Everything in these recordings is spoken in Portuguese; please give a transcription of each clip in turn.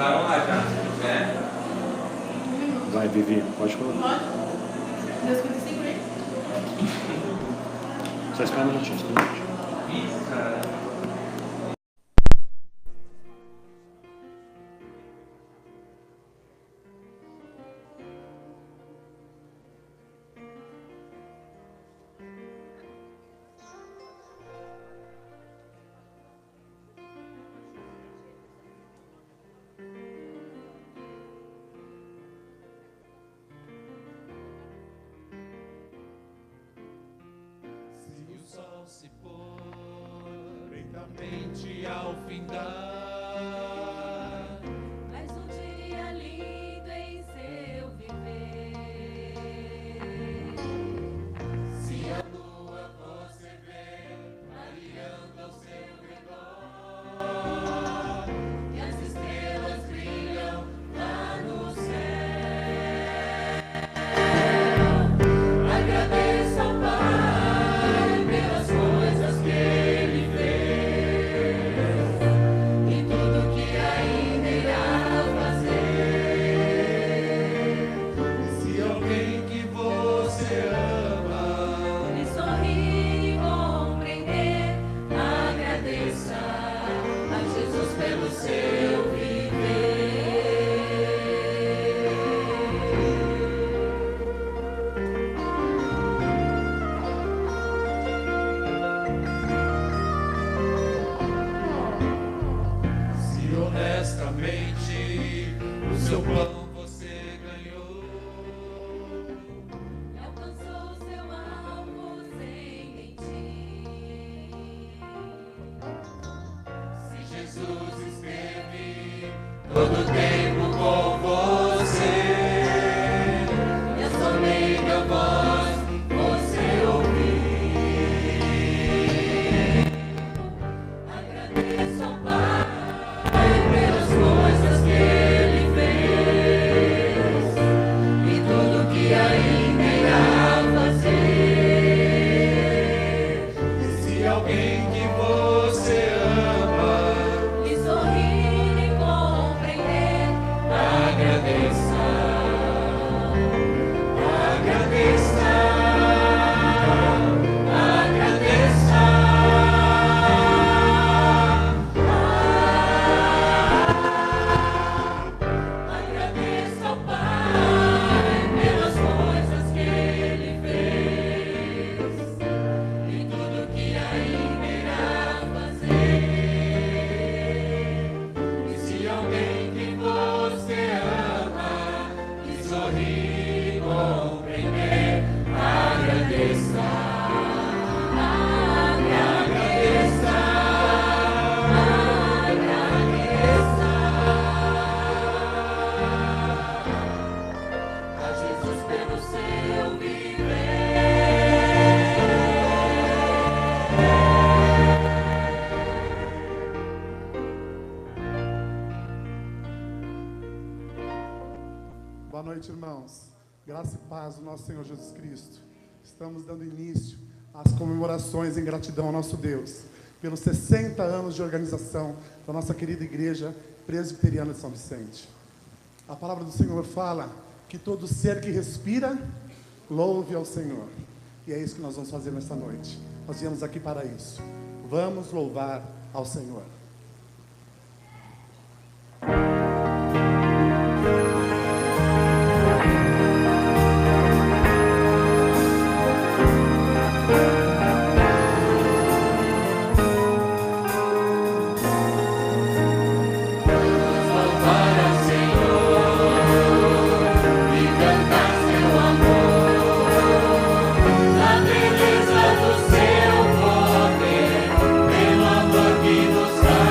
começaram lá já, né? Vai, Vivi, pode colocar. Pode? Deu 55 aí? Só espera um minutinho, só um minutinho. Isso, cara. Se pôr lentamente ao findar. Mais um dia lindo em seu viver. Se a lua você vê clareando ao seu redor, E as estrelas brilham lá no céu. agradeça ao Pai pelas coisas que Ele fez e tudo que ainda irá fazer. Se alguém que você ama E sorrir e compreender, agradeça a Jesus pelo seu viver. Se honestamente o seu pão você ganhou, E alcançou seu alvo sem mentir. se Jesus esteve todo o tempo com você E a só minha voz você ouvir. agradeço ao Pai pelas coisas que Ele fez E tudo que ainda irá fazer. Se alguém que você ama e sorrir e compreender, agradeça, agradeça, agradeça. agradeço ao Pai pelas coisas que Ele fez E tudo que ainda irá fazer. E se alguém que você ama e sorrir e compreender, agradeça, agradeça, agradeça a Jesus pelo seu viver. Boa noite, irmãos. Graça e paz do nosso Senhor Jesus Cristo. Estamos dando início às comemorações em gratidão ao nosso Deus pelos 60 anos de organização da nossa querida Igreja Presbiteriana de São Vicente. A palavra do Senhor fala que todo ser que respira, louve ao Senhor. E é isso que nós vamos fazer nesta noite. Nós viemos aqui para isso. Vamos louvar ao Senhor. Louvar ao Senhor e cantar seu amor, a beleza do seu poder, pelo amor que nos dá.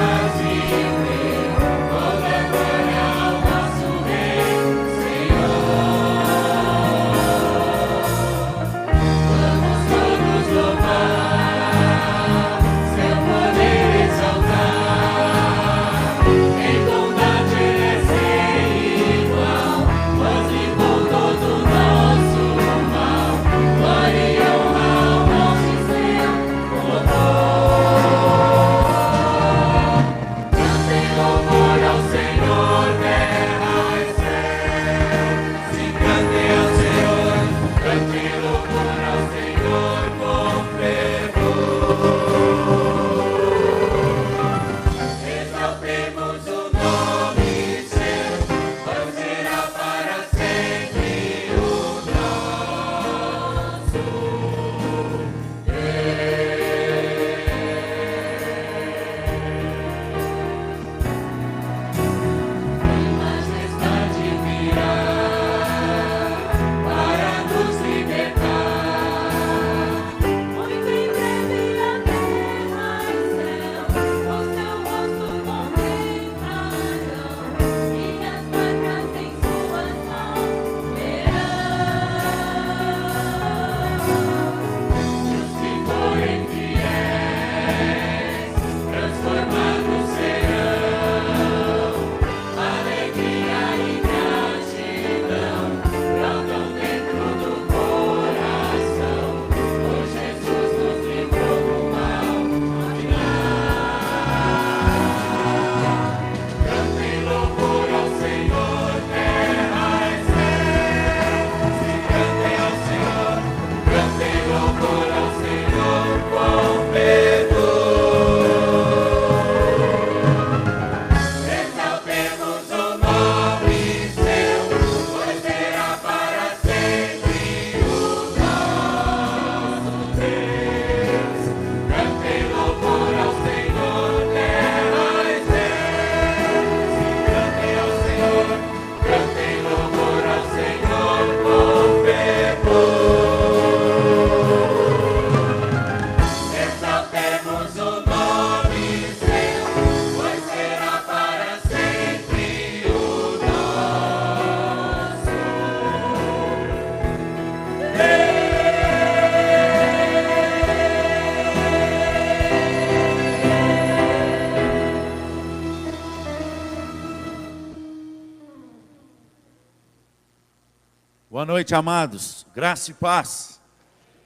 Boa noite, amados. Graça e paz.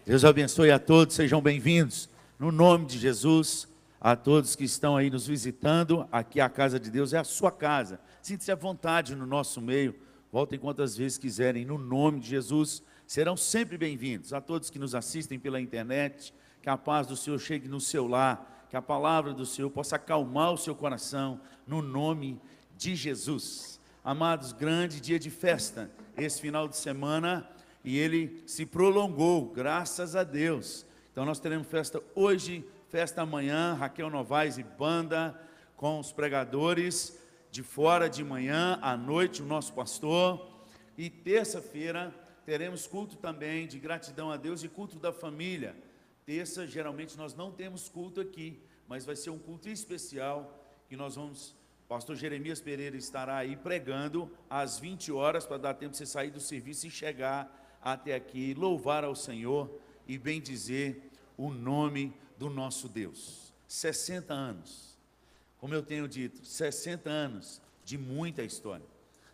Deus abençoe a todos, sejam bem-vindos. No nome de Jesus, a todos que estão aí nos visitando, aqui a casa de Deus é a sua casa. Sinta-se à vontade no nosso meio, voltem quantas vezes quiserem, no nome de Jesus, serão sempre bem-vindos. A todos que nos assistem pela internet, que a paz do Senhor chegue no seu lar, que a palavra do Senhor possa acalmar o seu coração, no nome de Jesus. Amados, grande dia de festa, esse final de semana, e ele se prolongou, graças a Deus. Então nós teremos festa hoje, festa amanhã, Raquel Novaes e banda, com os pregadores, de fora de manhã, à noite o nosso pastor, e terça-feira teremos culto também de gratidão a Deus e culto da família. Terça, geralmente nós não temos culto aqui, mas vai ser um culto especial, que nós vamos... Pastor Jeremias Pereira estará aí pregando às 20 horas, para dar tempo de você sair do serviço e chegar até aqui, louvar ao Senhor e bendizer o nome do nosso Deus. 60 anos, como eu tenho dito, 60 anos de muita história,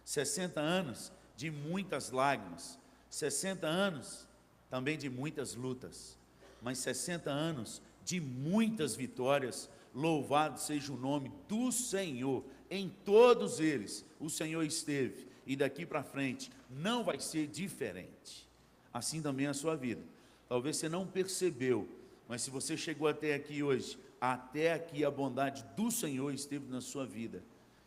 60 anos de muitas lágrimas, 60 anos também de muitas lutas, mas 60 anos de muitas vitórias. Louvado seja o nome do Senhor, em todos eles o Senhor esteve, e daqui para frente não vai ser diferente. Assim também a sua vida. Talvez você não percebeu, mas se você chegou até aqui hoje, até aqui a bondade do Senhor esteve na sua vida,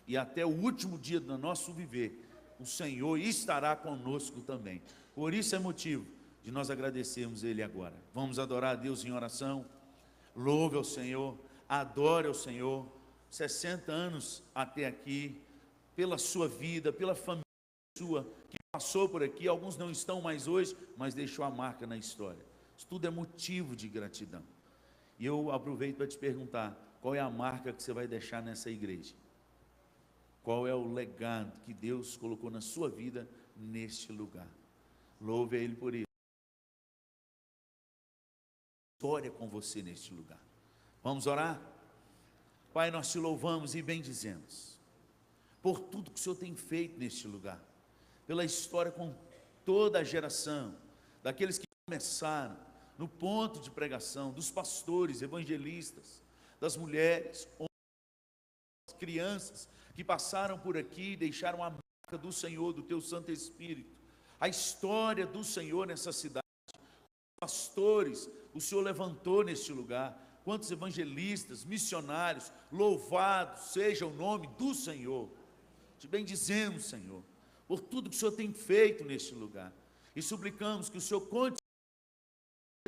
e até o último dia do nosso viver, o Senhor estará conosco também. Por isso é motivo de nós agradecermos Ele agora. Vamos adorar a Deus em oração. Louve ao Senhor, adore ao Senhor. 60 anos até aqui, pela sua vida, pela família sua, que passou por aqui. Alguns não estão mais hoje, mas deixou a marca na história. Isso tudo é motivo de gratidão. E eu aproveito para te perguntar, qual é a marca que você vai deixar nessa igreja? Qual é o legado que Deus colocou na sua vida neste lugar? Louve a Ele por isso. História com você neste lugar. Vamos orar? Pai, nós te louvamos e bendizemos por tudo que o Senhor tem feito neste lugar, pela história com toda a geração, daqueles que começaram no ponto de pregação, dos pastores, evangelistas, das mulheres, homens, crianças que passaram por aqui e deixaram a marca do Senhor, do teu Santo Espírito, a história do Senhor nessa cidade. Pastores, o Senhor levantou neste lugar. Quantos evangelistas, missionários, louvado seja o nome do Senhor. Te bendizemos, Senhor, por tudo que o Senhor tem feito neste lugar, e suplicamos que o Senhor continue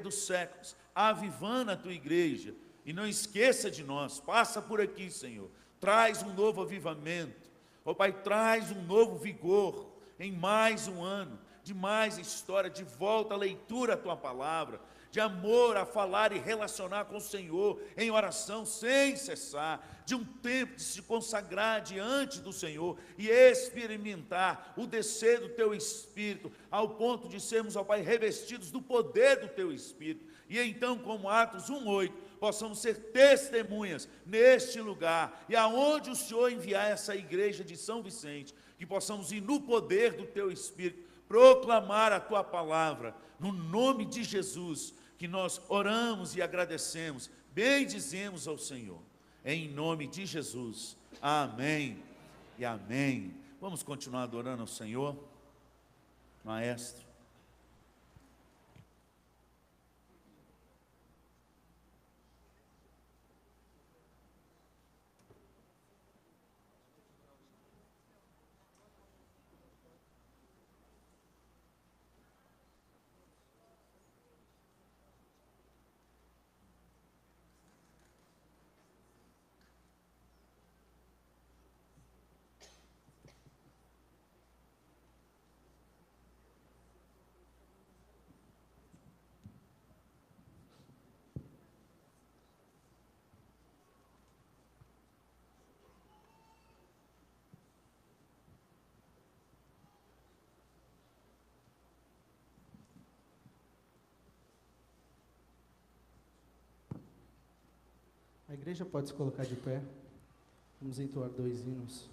dos séculos, avivando a tua igreja, e não esqueça de nós. Passa por aqui, Senhor, traz um novo avivamento, ó Pai, traz um novo vigor, em mais um ano, de mais história, de volta à leitura da tua palavra, de amor a falar e relacionar com o Senhor, em oração sem cessar, de um tempo de se consagrar diante do Senhor, e experimentar o descer do teu Espírito, ao ponto de sermos, ó Pai, revestidos do poder do teu Espírito, e então, como Atos 1:8, possamos ser testemunhas neste lugar, e aonde o Senhor enviar essa igreja de São Vicente, que possamos ir no poder do teu Espírito, proclamar a tua palavra, no nome de Jesus, que nós oramos e agradecemos, bendizemos ao Senhor, em nome de Jesus, amém e amém. Vamos continuar adorando ao Senhor, maestro. A igreja pode se colocar de pé. Vamos entoar 2 hinos.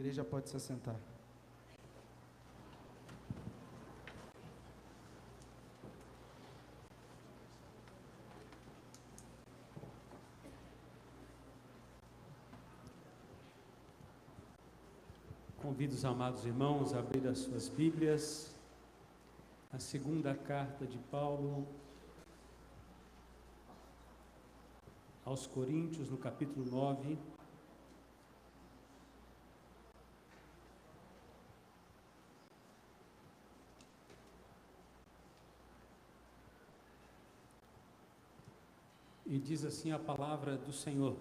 igreja pode se assentar. Convido os amados irmãos a abrir as suas Bíblias, a segunda carta de Paulo aos Coríntios, no capítulo 9. E diz assim a palavra do Senhor: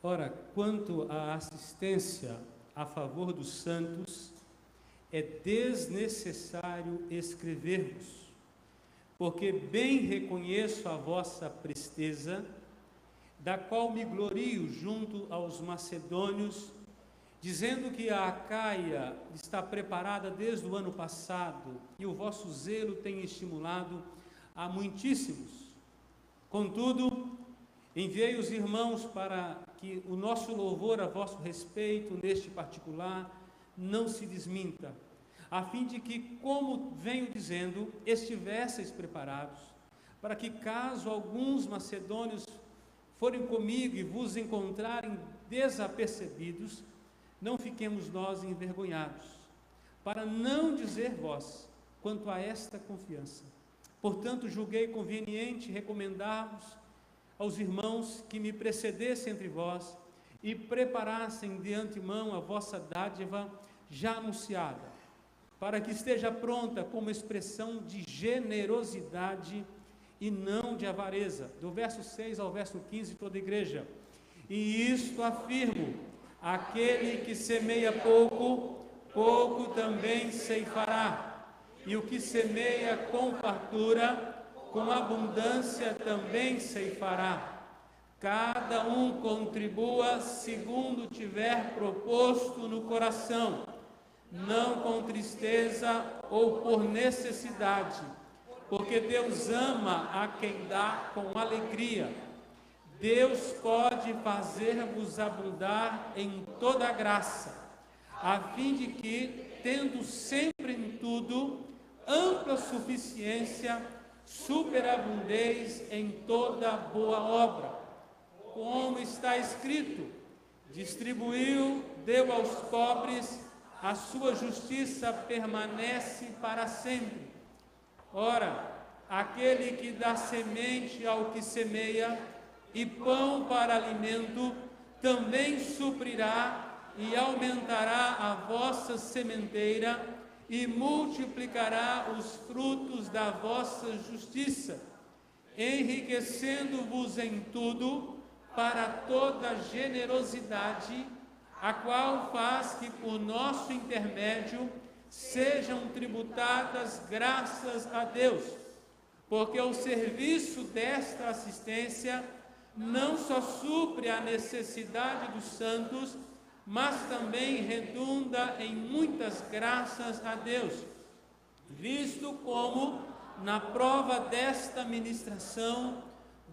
ora, quanto à assistência a favor dos santos, é desnecessário escrever-vos, porque bem reconheço a vossa presteza, da qual me glorio junto aos macedônios, dizendo que a Acaia está preparada desde o ano passado, e o vosso zelo tem estimulado a muitíssimos. Contudo, enviei os irmãos para que o nosso louvor a vosso respeito, neste particular, não se desminta, a fim de que, como venho dizendo, estivesseis preparados, para que, caso alguns macedônios forem comigo e vos encontrarem desapercebidos, não fiquemos nós envergonhados, para não dizer vós quanto a esta confiança. Portanto, julguei conveniente recomendar-vos aos irmãos que me precedessem entre vós e preparassem de antemão a vossa dádiva já anunciada, para que esteja pronta como expressão de generosidade e não de avareza. Do verso 6 ao verso 15, toda a igreja. E isto afirmo: aquele que semeia pouco, pouco também ceifará. E o que semeia com fartura, com abundância também ceifará. Cada um contribua segundo tiver proposto no coração, não com tristeza ou por necessidade, porque Deus ama a quem dá com alegria. Deus pode fazer-vos abundar em toda a graça, a fim de que, tendo sempre em tudo ampla suficiência, superabundeis em toda boa obra. Como está escrito: distribuiu, deu aos pobres, a sua justiça permanece para sempre. Ora, aquele que dá semente ao que semeia e pão para alimento, também suprirá e aumentará a vossa sementeira e multiplicará os frutos da vossa justiça, enriquecendo-vos em tudo para toda generosidade, a qual faz que por nosso intermédio sejam tributadas graças a Deus, porque o serviço desta assistência não só supre a necessidade dos santos, mas também redunda em muitas graças a Deus, visto como, na prova desta ministração,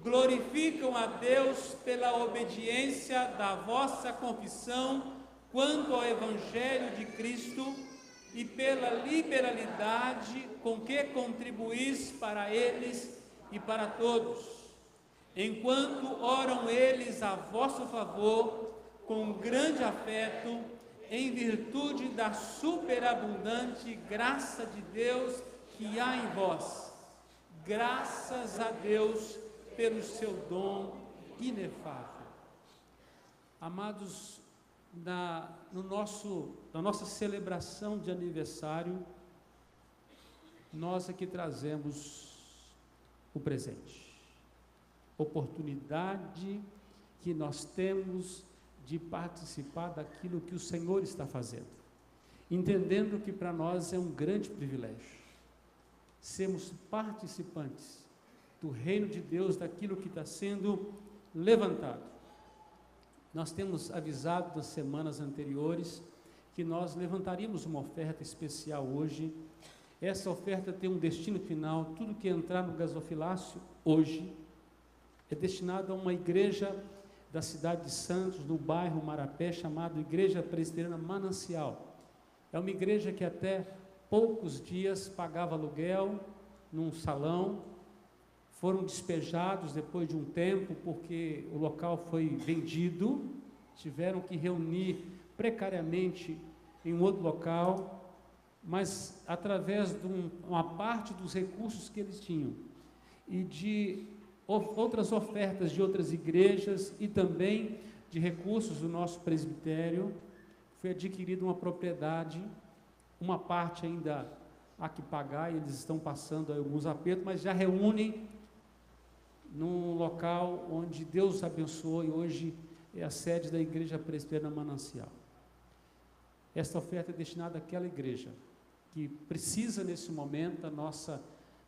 glorificam a Deus pela obediência da vossa confissão quanto ao Evangelho de Cristo e pela liberalidade com que contribuís para eles e para todos, enquanto oram eles a vosso favor, com grande afeto, em virtude da superabundante graça de Deus que há em vós. Graças a Deus pelo seu dom inefável. Amados, na nossa celebração de aniversário, nós aqui trazemos o presente, oportunidade que nós temos de participar daquilo que o Senhor está fazendo, entendendo que para nós é um grande privilégio sermos participantes do reino de Deus, daquilo que está sendo levantado. Nós temos avisado nas semanas anteriores que nós levantaríamos uma oferta especial hoje. Essa oferta tem um destino final. Tudo que entrar no gasofilácio hoje é destinado a uma igreja da cidade de Santos, no bairro Marapé, chamado Igreja Presbiteriana Manancial. É uma igreja que até poucos dias pagava aluguel num salão, foram despejados depois de um tempo, porque o local foi vendido, tiveram que reunir precariamente em um outro local, mas através de uma parte dos recursos que eles tinham, e de outras ofertas de outras igrejas, e também de recursos do nosso presbitério, foi adquirida uma propriedade, uma parte ainda há que pagar, e eles estão passando alguns apertos, mas já reúnem num local onde Deus abençoou, e hoje é a sede da Igreja Presbiteriana Manancial. Esta oferta é destinada àquela igreja que precisa nesse momento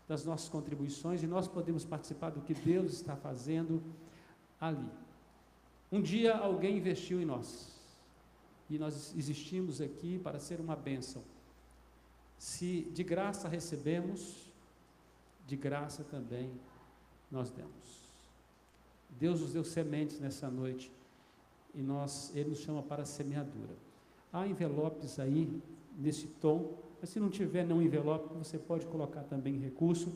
das nossas contribuições, e nós podemos participar do que Deus está fazendo ali. Um dia alguém investiu em nós, e nós existimos aqui para ser uma bênção. Se de graça recebemos, de graça também nós demos. Deus nos deu sementes nessa noite, e Ele nos chama para a semeadura. Há envelopes aí, nesse tom, mas se não tiver nenhum envelope, você pode colocar também recurso.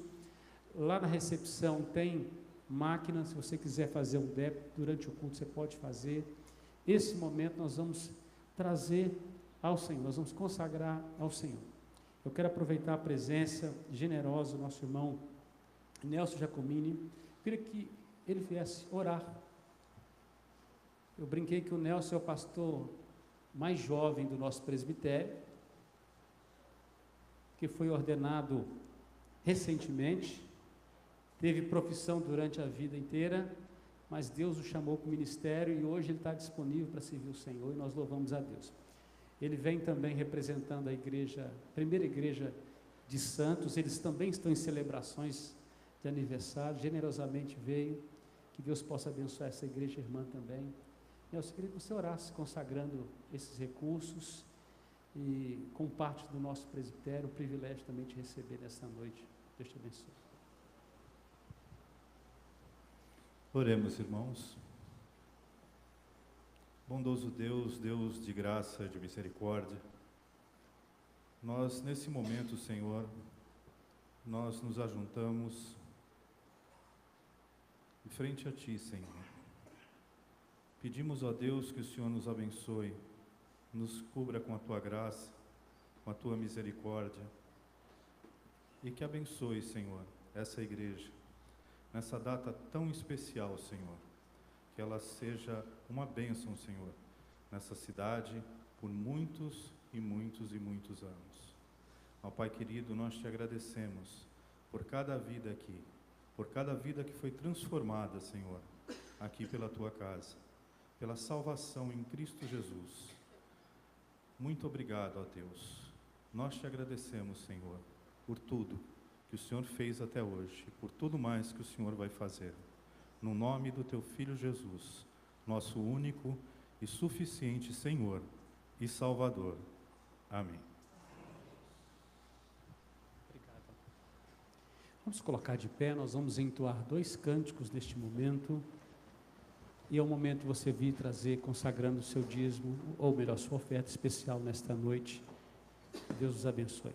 Lá na recepção tem máquina, se você quiser fazer um débito durante o culto, você pode fazer. Esse momento nós vamos trazer ao Senhor, nós vamos consagrar ao Senhor. Eu quero aproveitar a presença generosa do nosso irmão Nelson Giacomini, queria que ele viesse orar. Eu brinquei que o Nelson é o pastor mais jovem do nosso presbitério, que foi ordenado recentemente, teve profissão durante a vida inteira, mas Deus o chamou para o ministério, e hoje ele está disponível para servir o Senhor, e nós louvamos a Deus. Ele vem também representando a igreja, primeira igreja de Santos, eles também estão em celebrações de aniversário, generosamente veio, que Deus possa abençoar essa igreja irmã também. Eu queria que você orasse consagrando esses recursos, e com parte do nosso presbitério, o privilégio também de receber nessa noite. Deus te abençoe. Oremos, irmãos. Bondoso Deus, Deus de graça e de misericórdia, nós nesse momento, Senhor, nós nos ajuntamos em frente a Ti, Senhor. Pedimos a Deus que o Senhor nos abençoe, nos cubra com a Tua graça, com a Tua misericórdia, e que abençoe, Senhor, essa igreja, nessa data tão especial, Senhor, que ela seja uma bênção, Senhor, nessa cidade, por muitos e muitos e muitos anos. Ó Pai querido, nós te agradecemos por cada vida aqui, por cada vida que foi transformada, Senhor, aqui pela Tua casa, pela salvação em Cristo Jesus. Muito obrigado, ó Deus. Nós te agradecemos, Senhor, por tudo que o Senhor fez até hoje, e por tudo mais que o Senhor vai fazer. No nome do Teu Filho Jesus, nosso único e suficiente Senhor e Salvador. Amém. Obrigado. Vamos colocar de pé, nós vamos entoar 2 cânticos neste momento, e é o momento de você vir trazer, consagrando o seu dízimo, ou melhor, sua oferta especial nesta noite. Deus os abençoe.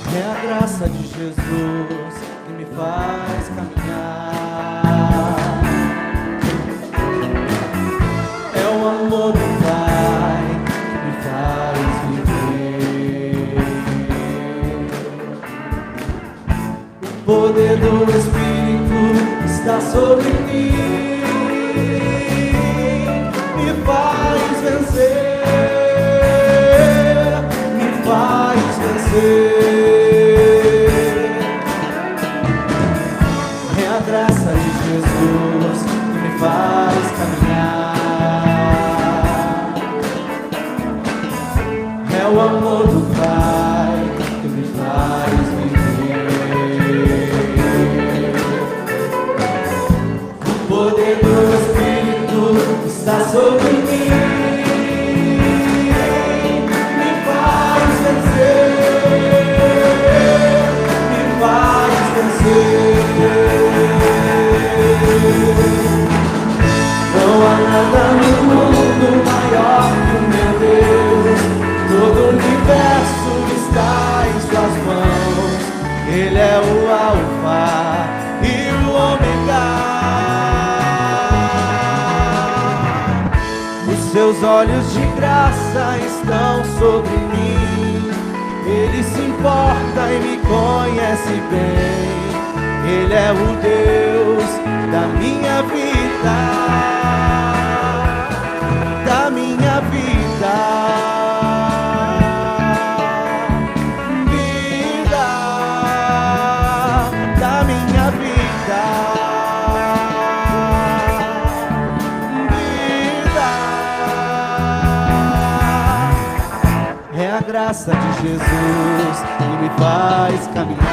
É a graça de Jesus que me faz caminhar. É o amor do Pai que me faz viver. O poder do Espírito está sobre mim, me faz vencer, me faz vencer. É a graça de Jesus que me faz caminhar. É seus olhos de graça estão sobre mim. Ele se importa e me conhece bem. Ele é o Deus da minha vida, da minha vida. A graça de Jesus que me faz caminhar,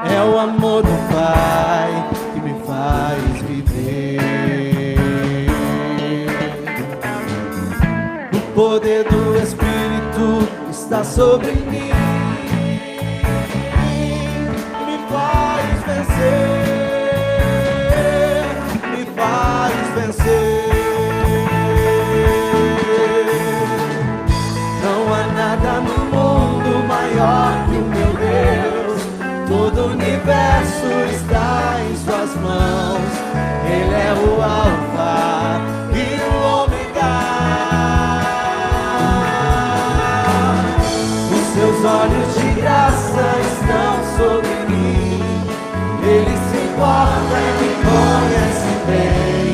é o amor do Pai que me faz viver. O poder do Espírito está sobre mim, me faz vencer, me faz vencer. Nada no mundo maior que o meu Deus. Todo o universo está em suas mãos. Ele é o Alfa e o Ômega. Os seus olhos de graça estão sobre mim. Ele se importa e me conhece bem.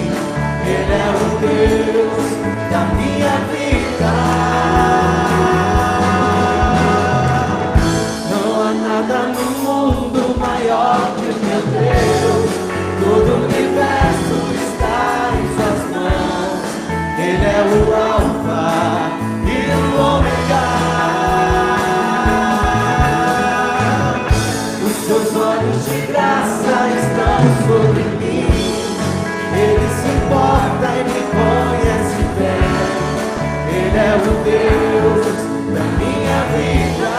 Ele é o Deus da minha vida. Nada no mundo maior que o meu Deus. Todo o universo está em suas mãos. Ele é o Alfa e o Ômega. Os seus olhos de graça estão sobre mim. Ele se importa e me conhece bem. Ele é o Deus da minha vida.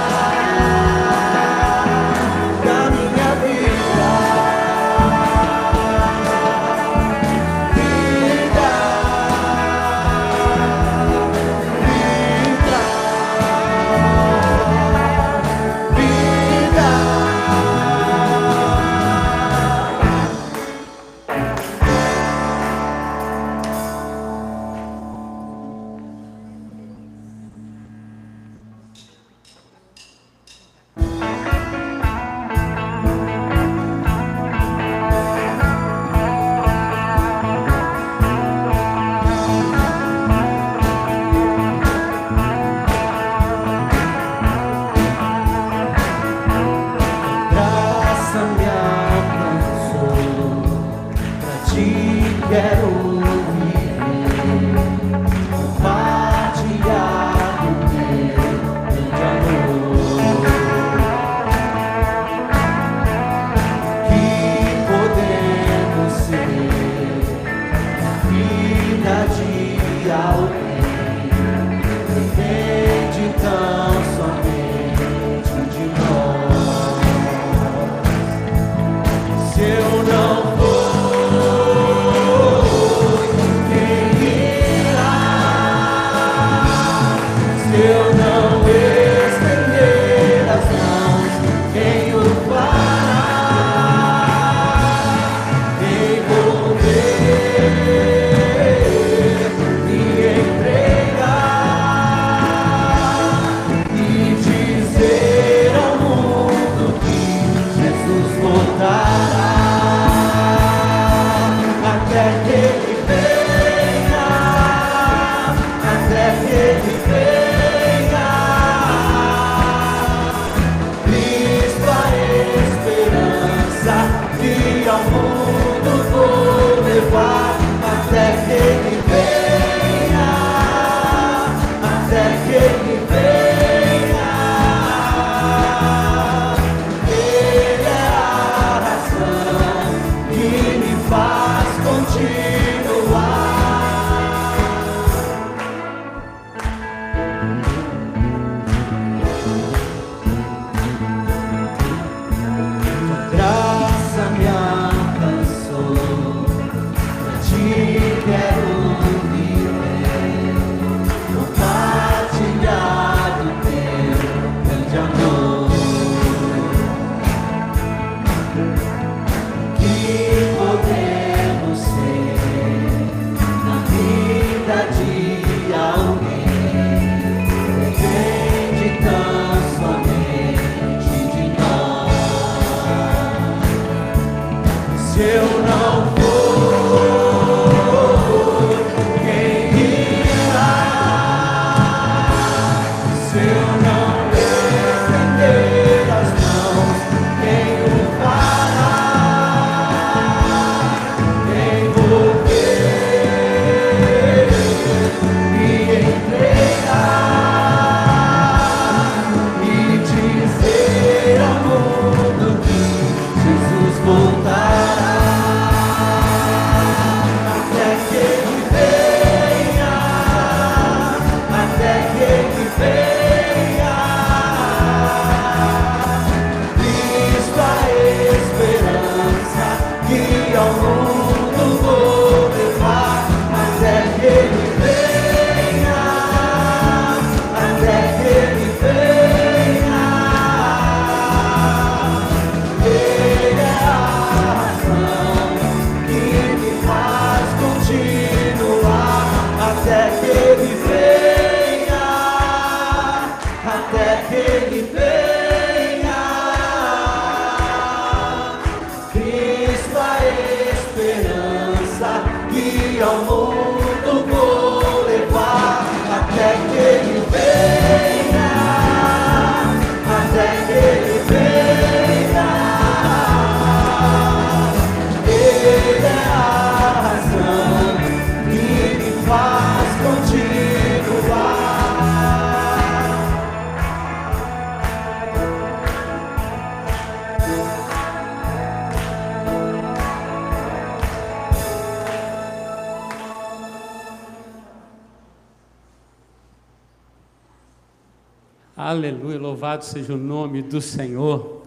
Aleluia, louvado seja o nome do Senhor.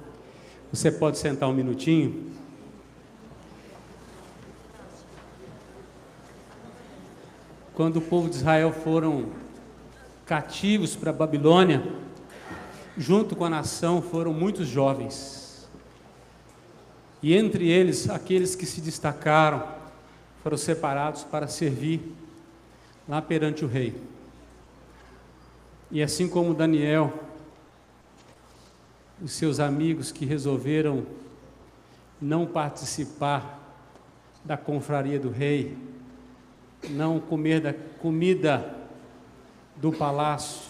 Você pode sentar um minutinho? Quando o povo de Israel foram cativos para a Babilônia, junto com a nação foram muitos jovens. E entre eles, aqueles que se destacaram, foram separados para servir lá perante o rei. E assim como Daniel, os seus amigos que resolveram não participar da confraria do rei, não comer da comida do palácio,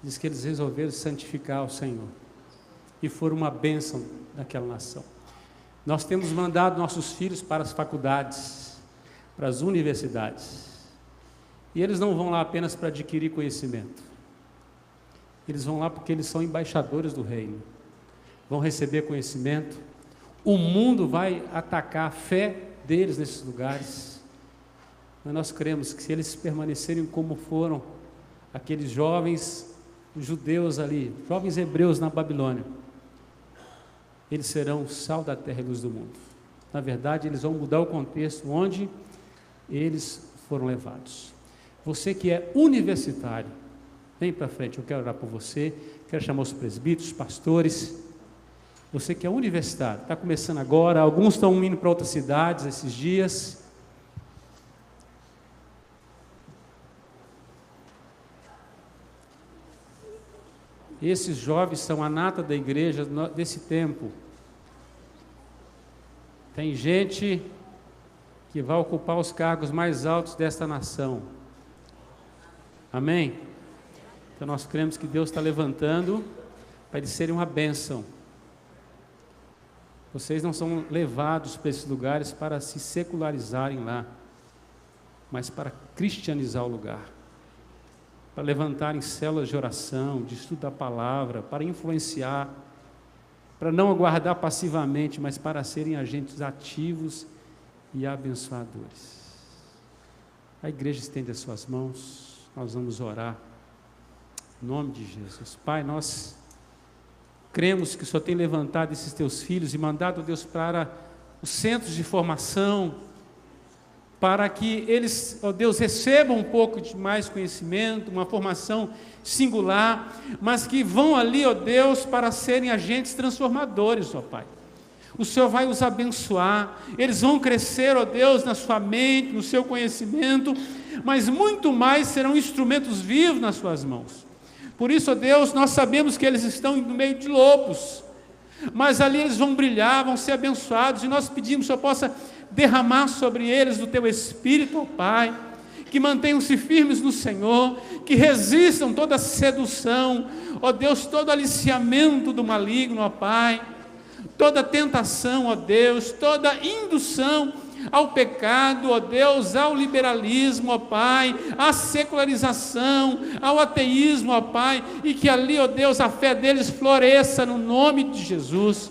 diz que eles resolveram santificar o Senhor e foram uma bênção daquela nação. Nós temos mandado nossos filhos para as faculdades, para as universidades, e eles não vão lá apenas para adquirir conhecimento. Eles vão lá porque eles são embaixadores do reino, vão receber conhecimento. O mundo vai atacar a fé deles nesses lugares, mas nós cremos que se eles permanecerem como foram aqueles jovens judeus ali, jovens hebreus na Babilônia, eles serão o sal da terra e luz do mundo. Na verdade, eles vão mudar o contexto onde eles foram levados. Você que é universitário, vem para frente, eu quero orar por você, quero chamar os presbíteros, os pastores. Você que é universitário, está começando agora, alguns estão indo para outras cidades esses dias. Esses jovens são a nata da igreja desse tempo. Tem gente que vai ocupar os cargos mais altos desta nação. Amém? Então nós cremos que Deus está levantando para eles serem uma bênção. Vocês não são levados para esses lugares para se secularizarem lá, mas para cristianizar o lugar, para levantarem células de oração, de estudo da palavra, para influenciar, para não aguardar passivamente, mas para serem agentes ativos e abençoadores. A igreja estende as suas mãos, nós vamos orar, em nome de Jesus. Pai, nós cremos que o Senhor tem levantado esses teus filhos e mandado, Deus, para os centros de formação, para que eles, ó Deus, recebam um pouco de mais conhecimento, uma formação singular, mas que vão ali, ó Deus, para serem agentes transformadores, ó Pai. O Senhor vai os abençoar, eles vão crescer, ó Deus, na sua mente, no seu conhecimento, mas muito mais serão instrumentos vivos nas suas mãos. Por isso, ó Deus, nós sabemos que eles estão no meio de lobos, mas ali eles vão brilhar, vão ser abençoados, e nós pedimos que o Senhor possa derramar sobre eles do Teu Espírito, ó Pai, que mantenham-se firmes no Senhor, que resistam toda sedução, ó Deus, todo aliciamento do maligno, ó Pai, toda tentação, ó Deus, toda indução ao pecado, ó Deus, ao liberalismo, ó Pai, à secularização, ao ateísmo, ó Pai, e que ali, ó Deus, a fé deles floresça no nome de Jesus,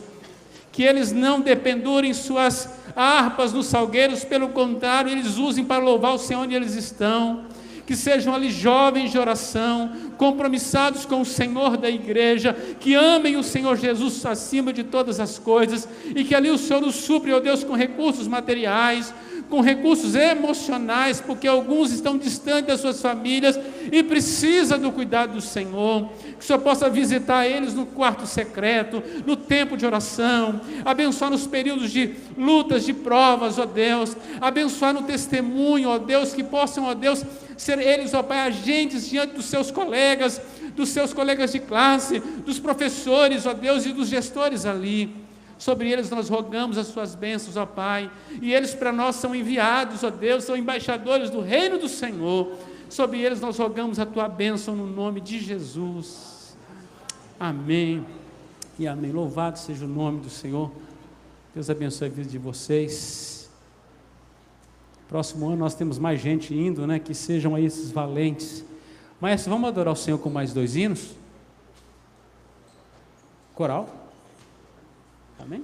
que eles não dependurem suas harpas nos salgueiros, pelo contrário, eles usem para louvar o Senhor onde eles estão, que sejam ali jovens de oração, compromissados com o Senhor da igreja, que amem o Senhor Jesus acima de todas as coisas, e que ali o Senhor os supre, ó Deus, com recursos materiais, com recursos emocionais, porque alguns estão distantes das suas famílias e precisam do cuidado do Senhor. Que o Senhor possa visitar eles no quarto secreto, no tempo de oração, abençoar nos períodos de lutas, de provas, ó Deus, abençoar no testemunho, ó Deus, que possam, ó Deus, ser eles, ó Pai, agentes diante dos seus colegas de classe, dos professores, ó Deus, e dos gestores ali. Sobre eles nós rogamos as suas bênçãos, ó Pai, e eles para nós são enviados, ó Deus, são embaixadores do reino do Senhor. Sobre eles nós rogamos a tua bênção no nome de Jesus. Amém e amém. Louvado seja o nome do Senhor. Deus abençoe a vida de vocês. Próximo ano nós temos mais gente indo, né? Que sejam aí esses valentes. Mas vamos adorar o Senhor com mais 2 hinos? Coral? Amém?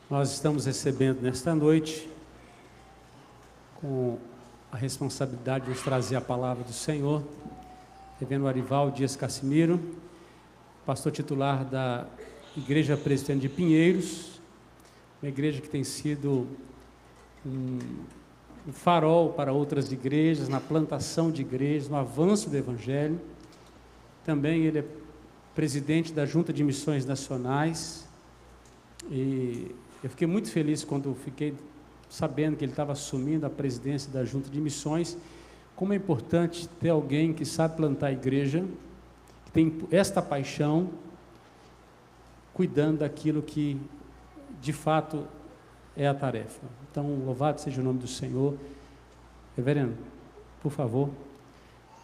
Nós estamos recebendo nesta noite, com a responsabilidade de nos trazer a palavra do Senhor, Reverendo Arival Dias Cassimiro, pastor titular da Igreja Presbiteriana de Pinheiros, uma igreja que tem sido um farol para outras igrejas, na plantação de igrejas, no avanço do Evangelho. Também ele é presidente da Junta de Missões Nacionais, e eu fiquei muito feliz quando fiquei sabendo que ele estava assumindo a presidência da Junta de Missões. Como é importante ter alguém que sabe plantar a igreja, que tem esta paixão, cuidando daquilo que de fato é a tarefa. Então, louvado seja o nome do Senhor. Reverendo, por favor,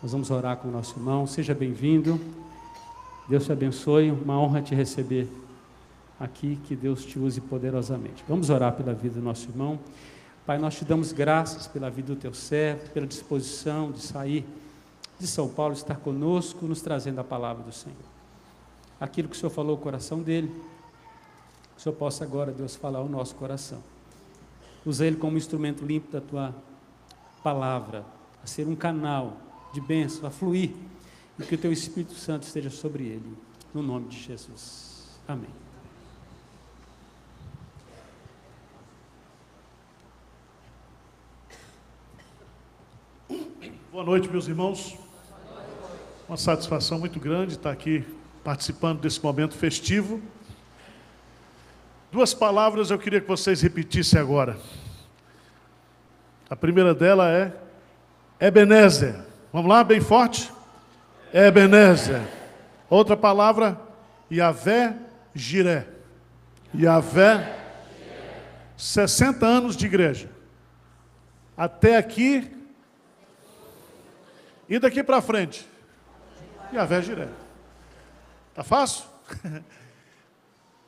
nós vamos orar com o nosso irmão. Seja bem-vindo. Deus te abençoe. Uma honra te receber aqui. Que Deus te use poderosamente. Vamos orar pela vida do nosso irmão. Pai, nós te damos graças pela vida do teu servo, pela disposição de sair de São Paulo, estar conosco, nos trazendo a palavra do Senhor. Aquilo que o Senhor falou no coração dele, que o Senhor possa agora, Deus, falar ao nosso coração. Usa ele como instrumento limpo da tua palavra, a ser um canal de bênção, a fluir, e que o teu Espírito Santo esteja sobre ele, no nome de Jesus. Amém. Boa noite, meus irmãos. Uma satisfação muito grande estar aqui participando desse momento festivo. Duas palavras eu queria que vocês repetissem agora. A primeira dela é Ebenezer. Vamos lá, bem forte? Ebenezer. Outra palavra, Yahvé Jiré. Yahvé. 60 anos de igreja. Até aqui. E daqui para frente? Yahvé Jiré. Tá fácil?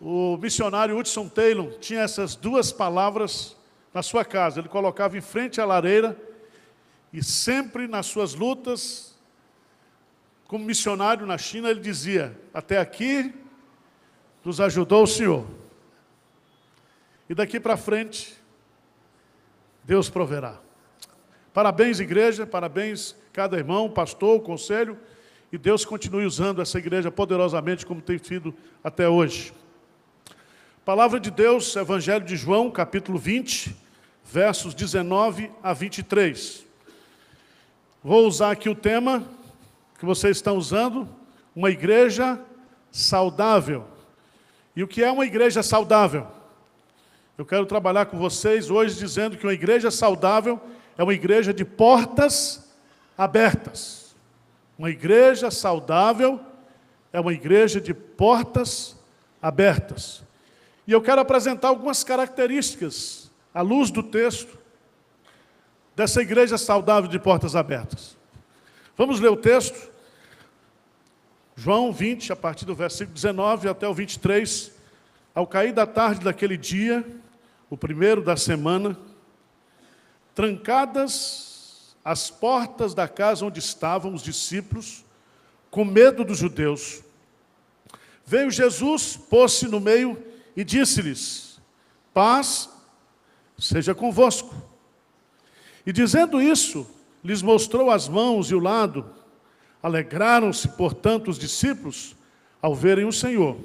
O missionário Hudson Taylor tinha essas duas palavras na sua casa. Ele colocava em frente à lareira e sempre nas suas lutas, como missionário na China, ele dizia: até aqui nos ajudou o Senhor. E daqui para frente, Deus proverá. Parabéns, igreja, parabéns cada irmão, pastor, conselho, e Deus continue usando essa igreja poderosamente como tem sido até hoje. Palavra de Deus, Evangelho de João, capítulo 20, versos 19 a 23. Vou usar aqui o tema que vocês estão usando, uma igreja saudável. E o que é uma igreja saudável? Eu quero trabalhar com vocês hoje dizendo que uma igreja saudável é uma igreja de portas abertas. Uma igreja saudável é uma igreja de portas abertas. E eu quero apresentar algumas características, à luz do texto, dessa igreja saudável de portas abertas. Vamos ler o texto. João 20, a partir do versículo 19 até o 23. Ao cair da tarde daquele dia, o primeiro da semana, trancadas as portas da casa onde estavam os discípulos, com medo dos judeus, veio Jesus, pôs-se no meio e disse-lhes: paz seja convosco. E dizendo isso, lhes mostrou as mãos e o lado. Alegraram-se, portanto, os discípulos ao verem o Senhor.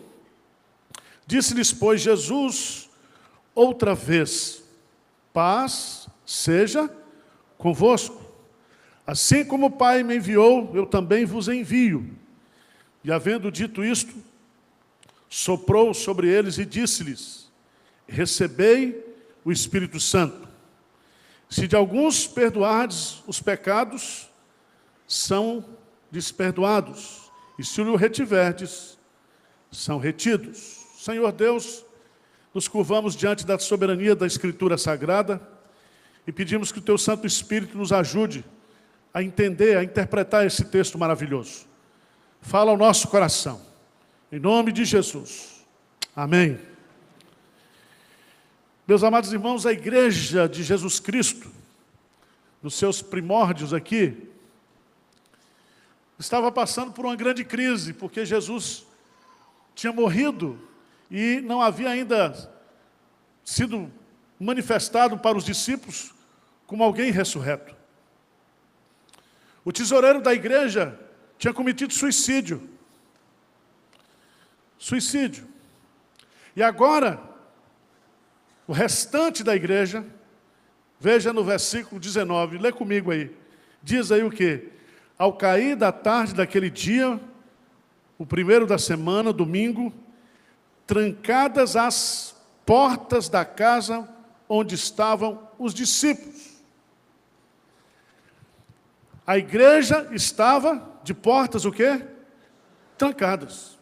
Disse-lhes, pois, Jesus outra vez: paz seja convosco. Assim como o Pai me enviou, eu também vos envio. E havendo dito isto, soprou sobre eles e disse-lhes: recebei o Espírito Santo. Se de alguns perdoardes os pecados, são desperdoados. E se o retiverdes, são retidos. Senhor Deus, nos curvamos diante da soberania da Escritura Sagrada e pedimos que o Teu Santo Espírito nos ajude a entender, a interpretar esse texto maravilhoso. Fala ao nosso coração. Em nome de Jesus. Amém. Meus amados irmãos, a igreja de Jesus Cristo, nos seus primórdios aqui, estava passando por uma grande crise, porque Jesus tinha morrido e não havia ainda sido manifestado para os discípulos como alguém ressurreto. O tesoureiro da igreja tinha cometido suicídio. Suicídio. E agora, o restante da igreja, veja no versículo 19, lê comigo aí. Diz aí o quê? Ao cair da tarde daquele dia, o primeiro da semana, domingo, trancadas as portas da casa onde estavam os discípulos. A igreja estava de portas o quê? Trancadas.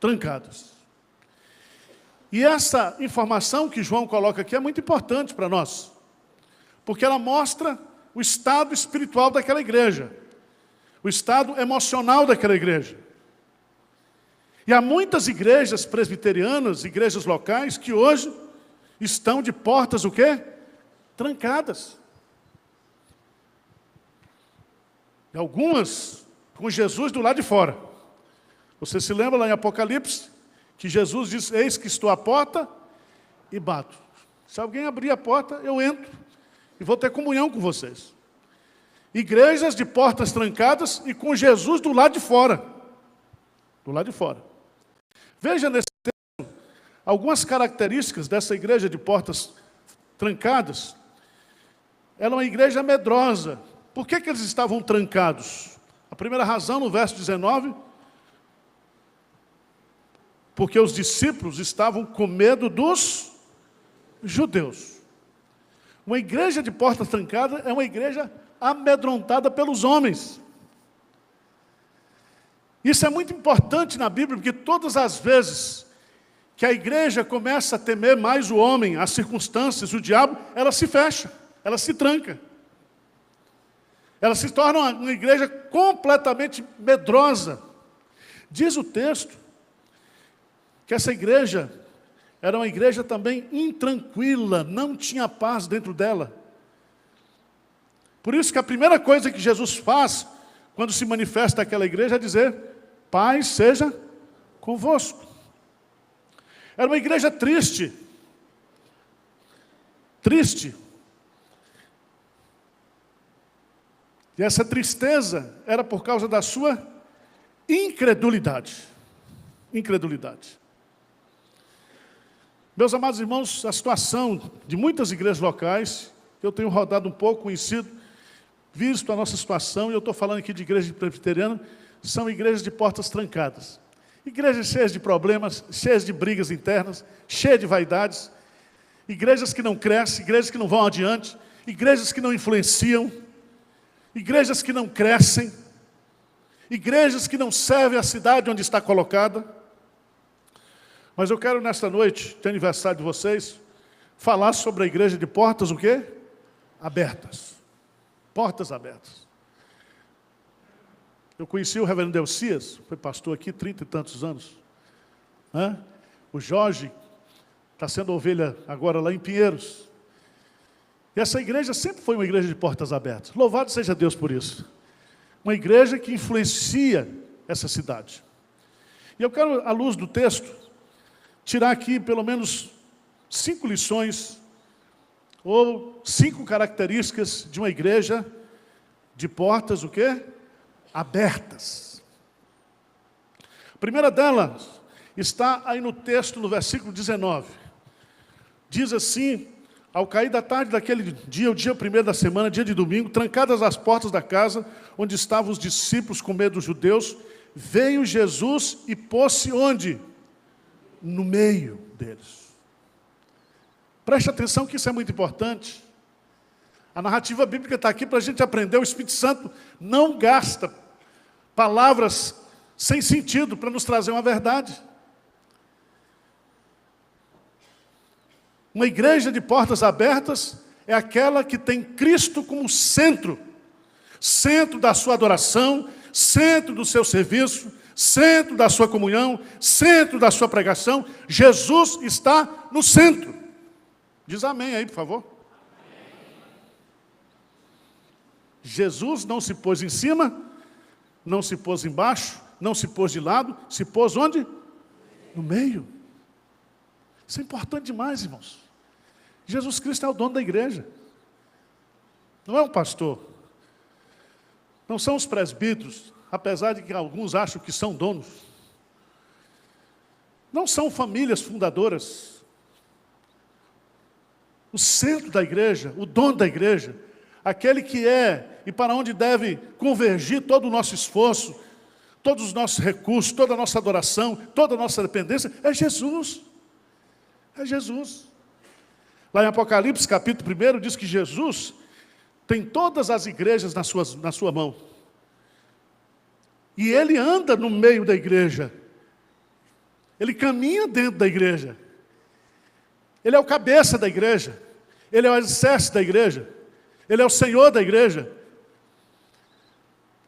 Trancadas. E essa informação que João coloca aqui é muito importante para nós, porque ela mostra o estado espiritual daquela igreja, o estado emocional daquela igreja. E há muitas igrejas presbiterianas, igrejas locais, que hoje estão de portas o quê? Trancadas. E algumas com Jesus do lado de fora. Você se lembra lá em Apocalipse, que Jesus diz, eis que estou à porta e bato. Se alguém abrir a porta, eu entro e vou ter comunhão com vocês. Igrejas de portas trancadas e com Jesus do lado de fora. Do lado de fora. Veja nesse texto algumas características dessa igreja de portas trancadas. Ela é uma igreja medrosa. Por que eles estavam trancados? A primeira razão, no verso 19, porque os discípulos estavam com medo dos judeus. Uma igreja de portas trancadas é uma igreja amedrontada pelos homens. Isso é muito importante na Bíblia, porque todas as vezes que a igreja começa a temer mais o homem, as circunstâncias, o diabo, ela se fecha, ela se tranca. Ela se torna uma igreja completamente medrosa. Diz o texto que essa igreja era uma igreja também intranquila, não tinha paz dentro dela. Por isso que a primeira coisa que Jesus faz, quando se manifesta aquela igreja, é dizer, paz seja convosco. Era uma igreja triste. Triste. E essa tristeza era por causa da sua incredulidade. Incredulidade. Meus amados irmãos, a situação de muitas igrejas locais, eu tenho rodado um pouco, conhecido, visto a nossa situação, e eu estou falando aqui de igreja presbiteriana, são igrejas de portas trancadas. Igrejas cheias de problemas, cheias de brigas internas, cheias de vaidades, igrejas que não crescem, igrejas que não vão adiante, igrejas que não influenciam, igrejas que não crescem, igrejas que não servem a cidade onde está colocada. Mas eu quero nesta noite, de aniversário de vocês, falar sobre a igreja de portas o quê? Abertas. Portas abertas. Eu conheci o reverendo Delcias, foi pastor aqui 30 e tantos anos. O Jorge está sendo ovelha agora lá em Pinheiros. E essa igreja sempre foi uma igreja de portas abertas. Louvado seja Deus por isso. Uma igreja que influencia essa cidade. E eu quero, à luz do texto, tirar aqui pelo menos 5 lições, ou 5 características de uma igreja de portas, o quê? Abertas. A primeira delas está aí no texto, no versículo 19. Diz assim, ao cair da tarde daquele dia, o dia primeiro da semana, dia de domingo, trancadas as portas da casa, onde estavam os discípulos com medo dos judeus, veio Jesus e pôs-se onde? No meio deles. Preste atenção que isso é muito importante. A narrativa bíblica está aqui para a gente aprender. O Espírito Santo não gasta palavras sem sentido para nos trazer uma verdade. Uma igreja de portas abertas é aquela que tem Cristo como centro. Centro da sua adoração, centro do seu serviço, centro da sua comunhão, centro da sua pregação. Jesus está no centro. Diz amém aí, por favor. Jesus não se pôs em cima, não se pôs embaixo, não se pôs de lado, se pôs onde? No meio. Isso é importante demais, irmãos. Jesus Cristo é o dono da igreja. Não é um pastor. Não são os presbíteros, apesar de que alguns acham que são donos. Não são famílias fundadoras. O centro da igreja, o dono da igreja, aquele que é e para onde deve convergir todo o nosso esforço, todos os nossos recursos, toda a nossa adoração, toda a nossa dependência, é Jesus. É Jesus. Lá em Apocalipse, capítulo 1, diz que Jesus tem todas as igrejas na sua mão. E ele anda no meio da igreja. Ele caminha dentro da igreja. Ele é o cabeça da igreja. Ele é o alicerce da igreja. Ele é o Senhor da igreja.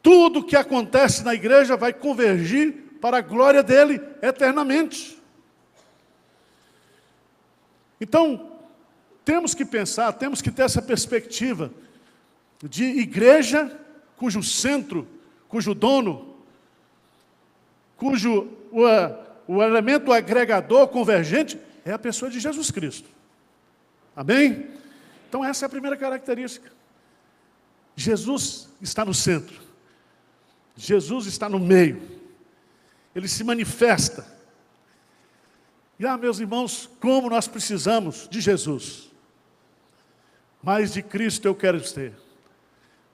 Tudo que acontece na igreja vai convergir para a glória dele eternamente. Então, temos que pensar, temos que ter essa perspectiva de igreja cujo centro, cujo dono, cujo o elemento agregador, convergente, é a pessoa de Jesus Cristo. Amém? Então essa é a primeira característica. Jesus está no centro. Jesus está no meio. Ele se manifesta. E meus irmãos, como nós precisamos de Jesus. Mais de Cristo eu quero ter.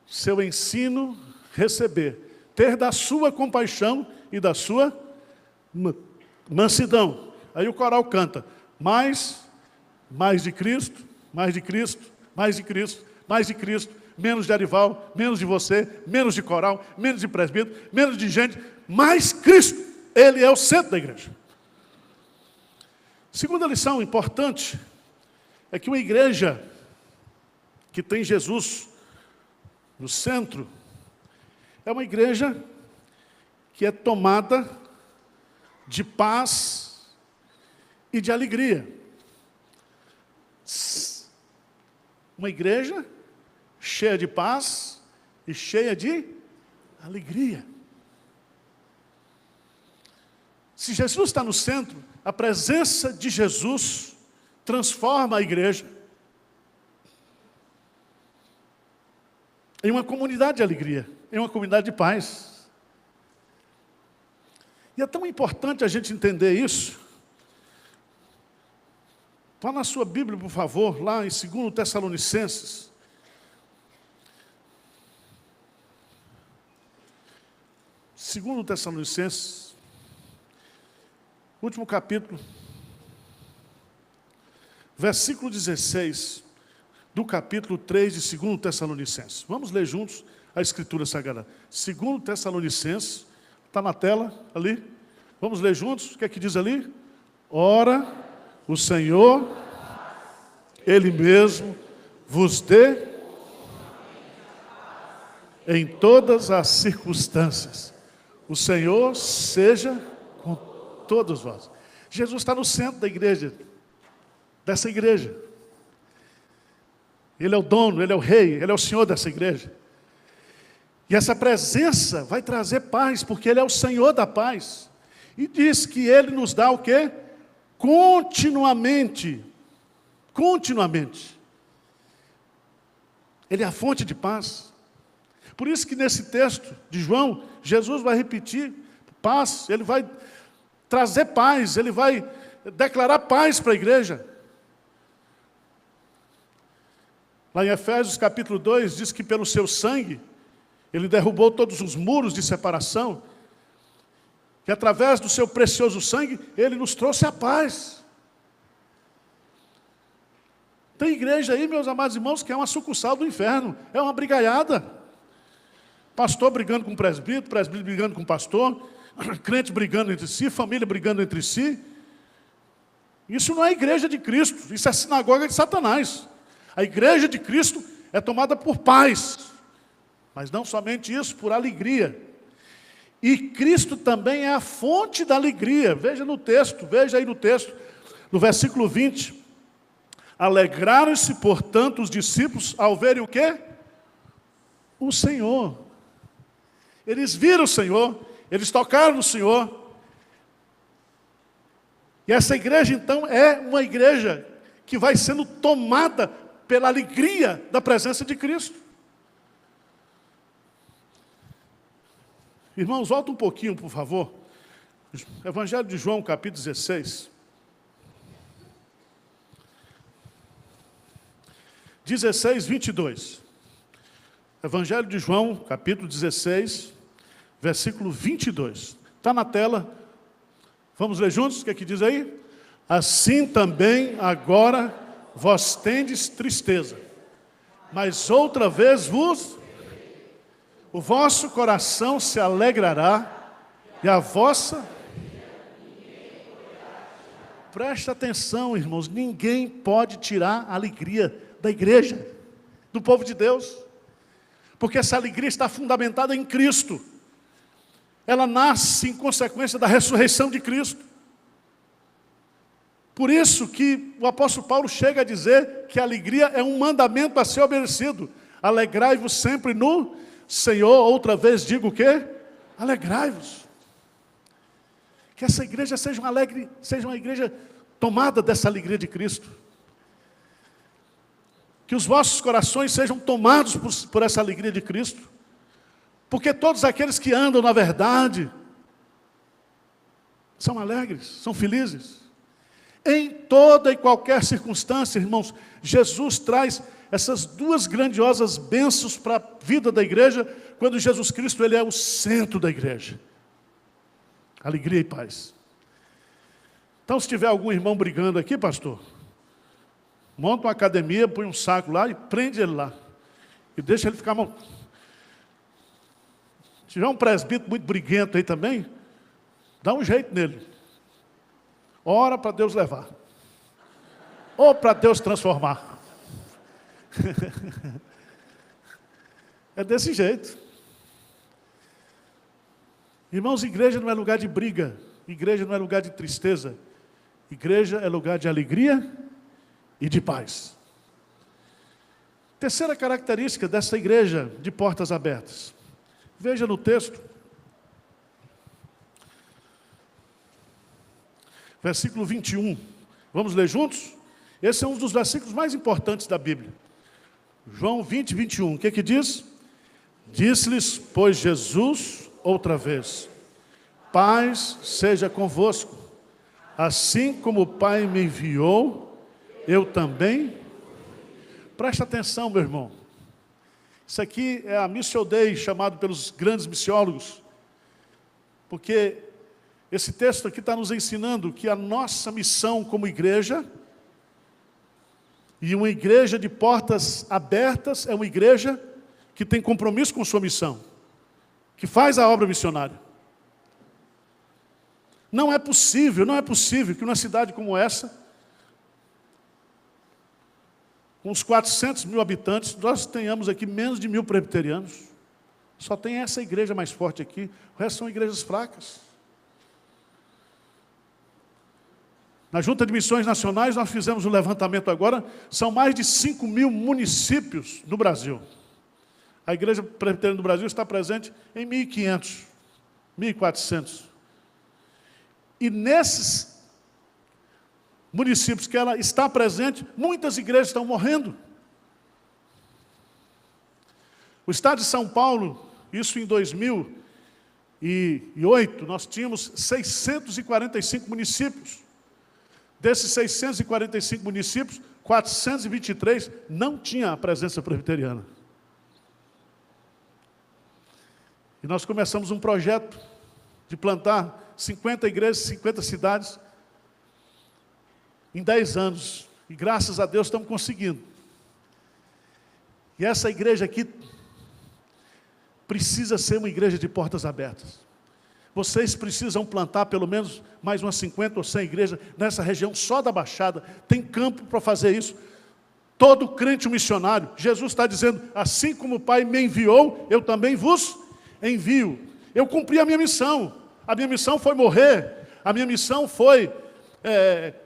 Seu ensino receber. Ter da sua compaixão e da sua mansidão. Aí o coral canta. Mais de Cristo, mais de Cristo, mais de Cristo, mais de Cristo. Menos de Arival, menos de você, menos de coral, menos de presbítero, menos de gente. Mais Cristo. Ele é o centro da igreja. Segunda lição importante é que uma igreja que tem Jesus no centro é uma igreja que é tomada de paz e de alegria. Uma igreja cheia de paz e cheia de alegria. Se Jesus está no centro, a presença de Jesus transforma a igreja em uma comunidade de alegria, em uma comunidade de paz. E é tão importante a gente entender isso. Vá na sua Bíblia, por favor, lá em 2 Tessalonicenses. 2 Tessalonicenses, último capítulo, versículo 16, do capítulo 3 de 2 Tessalonicenses. Vamos ler juntos a Escritura Sagrada. 2 Tessalonicenses, está na tela ali. Vamos ler juntos, o que é que diz ali? Ora, o Senhor, Ele mesmo, vos dê em todas as circunstâncias. O Senhor seja com todos vós. Jesus está no centro da igreja, dessa igreja. Ele é o dono, Ele é o rei, Ele é o Senhor dessa igreja. E essa presença vai trazer paz, porque Ele é o Senhor da paz. E diz que Ele nos dá o quê? Continuamente. Continuamente. Ele é a fonte de paz. Por isso que nesse texto de João, Jesus vai repetir paz, Ele vai trazer paz, Ele vai declarar paz para a igreja. Lá em Efésios capítulo 2, diz que pelo seu sangue, Ele derrubou todos os muros de separação, que através do seu precioso sangue, Ele nos trouxe a paz. Tem igreja aí, meus amados irmãos, que é uma sucursal do inferno, é uma brigaiada. Pastor brigando com presbítero, presbítero brigando com pastor, crente brigando entre si, família brigando entre si. Isso não é a igreja de Cristo, isso é a sinagoga de Satanás. A igreja de Cristo é tomada por paz, mas não somente isso, por alegria. E Cristo também é a fonte da alegria. Veja no texto, veja aí no texto, no versículo 20. Alegraram-se, portanto, os discípulos ao verem o quê? O Senhor. Eles viram o Senhor, eles tocaram no Senhor. E essa igreja, então, é uma igreja que vai sendo tomada pela alegria da presença de Cristo. Irmãos, volta um pouquinho, por favor. Evangelho de João, capítulo 16. 16, 22. Evangelho de João, capítulo 16, versículo 22. Está na tela. Vamos ler juntos? O que é que diz aí? Assim também agora vós tendes tristeza, mas outra vez o vosso coração se alegrará, e a vossa... Preste atenção, irmãos, ninguém pode tirar a alegria da igreja, do povo de Deus, porque essa alegria está fundamentada em Cristo. Ela nasce em consequência da ressurreição de Cristo. Por isso que o apóstolo Paulo chega a dizer que a alegria é um mandamento a ser obedecido. Alegrai-vos sempre no Senhor. Outra vez digo o quê? Alegrai-vos. Que essa igreja seja uma igreja tomada dessa alegria de Cristo. Que os vossos corações sejam tomados por essa alegria de Cristo. Porque todos aqueles que andam na verdade são alegres, são felizes. Em toda e qualquer circunstância, irmãos, Jesus traz essas duas grandiosas bênçãos para a vida da igreja, quando Jesus Cristo ele é o centro da igreja. Alegria e paz. Então, se tiver algum irmão brigando aqui, pastor, monta uma academia, põe um saco lá e prende ele lá. E deixa ele ficar... Se tiver um presbítero muito briguento aí também, dá um jeito nele. Ora para Deus levar. Ou para Deus transformar. É desse jeito. Irmãos, igreja não é lugar de briga. Igreja não é lugar de tristeza. Igreja é lugar de alegria e de paz. Terceira característica dessa igreja de portas abertas. Veja no texto. Versículo 21. Vamos ler juntos? Esse é um dos versículos mais importantes da Bíblia. João 20, 21. O que que diz? Disse-lhes, pois, Jesus, outra vez, paz seja convosco. Assim como o Pai me enviou, eu também. Presta atenção, meu irmão. Isso aqui é a Mission Day, chamado pelos grandes missiólogos. Porque esse texto aqui está nos ensinando que a nossa missão como igreja, e uma igreja de portas abertas, é uma igreja que tem compromisso com sua missão, que faz a obra missionária. Não é possível que numa cidade como essa, com uns 400 mil habitantes, nós tenhamos aqui menos de 1000 presbiterianos. Só tem essa igreja mais forte aqui, o resto são igrejas fracas. Na Junta de Missões Nacionais, nós fizemos um levantamento agora, são mais de 5.000 municípios no Brasil. A Igreja Presbiteriana do Brasil está presente em 1.500, 1.400. E nesses municípios que ela está presente, muitas igrejas estão morrendo. O Estado de São Paulo, isso em 2008, nós tínhamos 645 municípios. Desses 645 municípios, 423 não tinha a presença presbiteriana. E nós começamos um projeto de plantar 50 igrejas, 50 cidades, em 10 anos. E graças a Deus estamos conseguindo. E essa igreja aqui precisa ser uma igreja de portas abertas. Vocês precisam plantar pelo menos mais umas 50 ou 100 igrejas nessa região só da Baixada. Tem campo para fazer isso. Todo crente missionário, Jesus está dizendo, assim como o Pai me enviou, eu também vos envio. Eu cumpri a minha missão. A minha missão foi morrer. A minha missão foi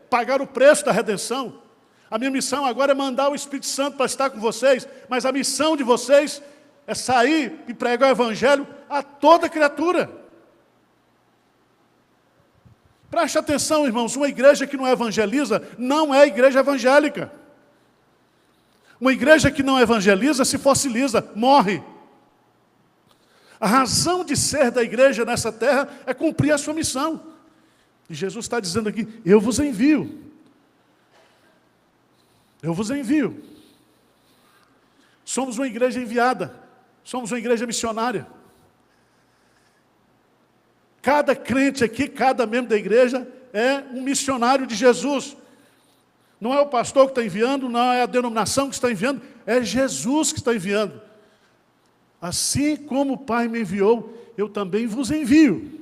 pagar o preço da redenção. A minha missão agora é mandar o Espírito Santo para estar com vocês. Mas a missão de vocês é sair e pregar o Evangelho a toda criatura. Preste atenção, irmãos, uma igreja que não evangeliza não é igreja evangélica. Uma igreja que não evangeliza se fossiliza, morre. A razão de ser da igreja nessa terra é cumprir a sua missão. E Jesus está dizendo aqui, eu vos envio. Eu vos envio. Somos uma igreja enviada. Somos uma igreja missionária. Cada crente aqui, cada membro da igreja é um missionário de Jesus. Não é o pastor que está enviando, não é a denominação que está enviando, é Jesus que está enviando. Assim como o Pai me enviou, eu também vos envio.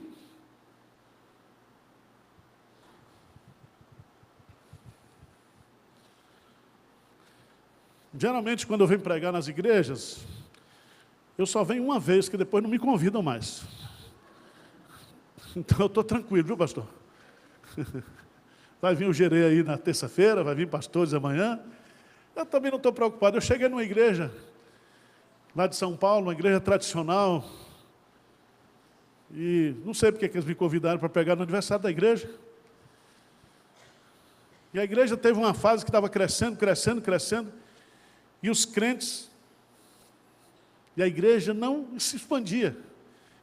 Geralmente, quando eu venho pregar nas igrejas, eu só venho uma vez, que depois não me convidam mais. Então eu estou tranquilo, viu, pastor? Vai vir o gerê aí na terça-feira, vai vir pastores amanhã. Eu também não estou preocupado. Eu cheguei numa igreja lá de São Paulo, uma igreja tradicional, e não sei porque que eles me convidaram para pregar no aniversário da igreja. E a igreja teve uma fase que estava crescendo, crescendo, crescendo, e os crentes, e a igreja não se expandia.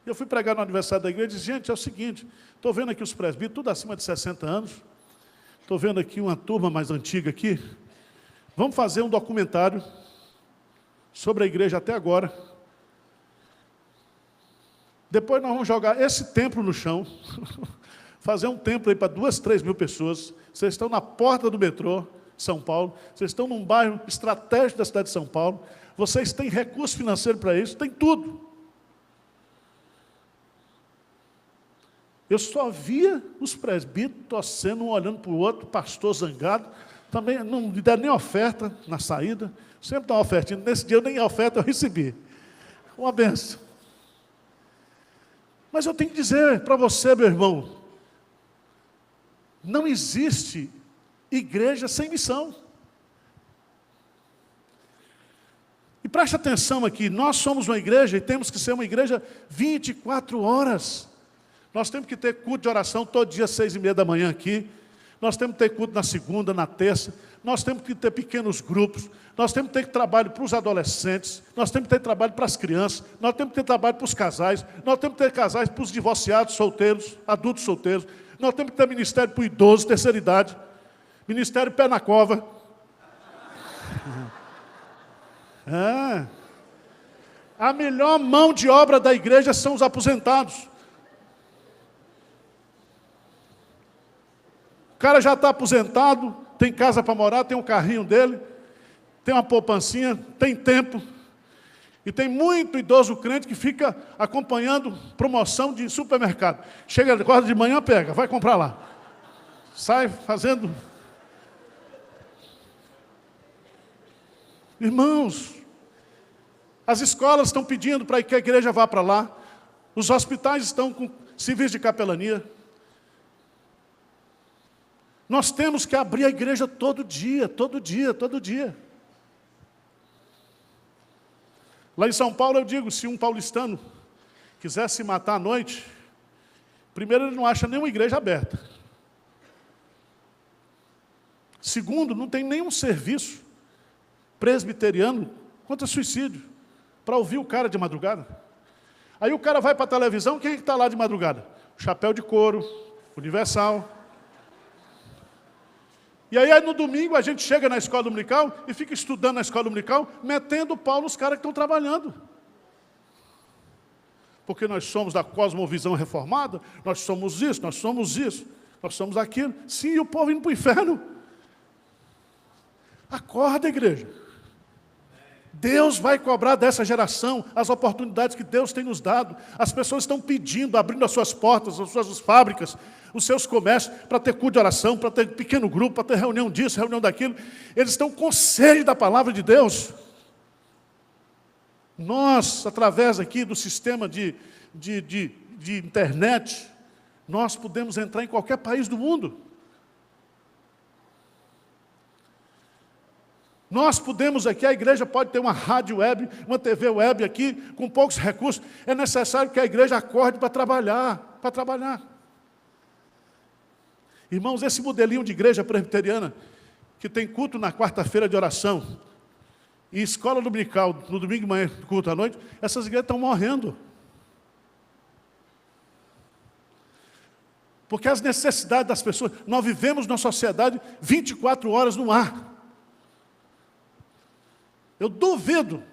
Eu fui pregar no aniversário da igreja e disse, gente, é o seguinte, estou vendo aqui os presbíteros, tudo acima de 60 anos, estou vendo aqui uma turma mais antiga aqui, vamos fazer um documentário sobre a igreja até agora. Depois nós vamos jogar esse templo no chão, fazer um templo aí para 2, 3 mil pessoas. Vocês estão na porta do metrô, São Paulo, vocês estão num bairro estratégico da cidade de São Paulo, vocês têm recurso financeiro para isso, tem tudo. Eu só via os presbíteros torcendo, um olhando para o outro, pastor zangado, também não me deram nem oferta na saída, sempre dá uma ofertinha, nesse dia nem oferta eu recebi. Uma benção. Mas eu tenho que dizer para você, meu irmão, não existe igreja sem missão. E preste atenção aqui, nós somos uma igreja e temos que ser uma igreja 24 horas. Nós temos que ter culto de oração todo dia, 6h30 da manhã aqui. Nós temos que ter culto na segunda, na terça. Nós temos que ter pequenos grupos. Nós temos que ter trabalho para os adolescentes. Nós temos que ter trabalho para as crianças. Nós temos que ter trabalho para os casais. Nós temos que ter casais para os divorciados, solteiros, adultos solteiros. Nós temos que ter ministério para o idoso, terceira idade. Ministério pé na cova. A melhor mão de obra da igreja são os aposentados. O cara já está aposentado, tem casa para morar, tem um carrinho dele, tem uma poupancinha, tem tempo. E tem muito idoso crente que fica acompanhando promoção de supermercado. Chega, acorda de manhã, pega, vai comprar lá. Sai fazendo. Irmãos, as escolas estão pedindo para que a igreja vá para lá. Os hospitais estão com civis de capelania. Nós temos que abrir a igreja todo dia, todo dia, todo dia. Lá em São Paulo eu digo, se um paulistano quiser se matar à noite, primeiro ele não acha nenhuma igreja aberta. Segundo, não tem nenhum serviço presbiteriano contra suicídio, para ouvir o cara de madrugada. Aí o cara vai para a televisão, quem é que está lá de madrugada? O Chapéu de Couro, Universal. E aí no domingo a gente chega na escola dominical e fica estudando na escola dominical, metendo o pau nos caras que estão trabalhando. Porque nós somos da cosmovisão reformada, nós somos isso, nós somos aquilo. Sim, e o povo indo para o inferno. Acorda, igreja. Deus vai cobrar dessa geração as oportunidades que Deus tem nos dado. As pessoas estão pedindo, abrindo as suas portas, as suas fábricas, os seus comércios, para ter culto de oração, para ter pequeno grupo, para ter reunião disso, reunião daquilo. Eles estão com sede da palavra de Deus. Nós, através aqui do sistema de internet, nós podemos entrar em qualquer país do mundo. Nós podemos aqui, a igreja pode ter uma rádio web, uma TV web aqui, com poucos recursos. É necessário que a igreja acorde para trabalhar, Irmãos, esse modelinho de igreja presbiteriana, que tem culto na quarta-feira de oração, e escola dominical no domingo de manhã, culto à noite, essas igrejas estão morrendo. Porque as necessidades das pessoas, nós vivemos numa sociedade 24 horas no ar. Eu duvido,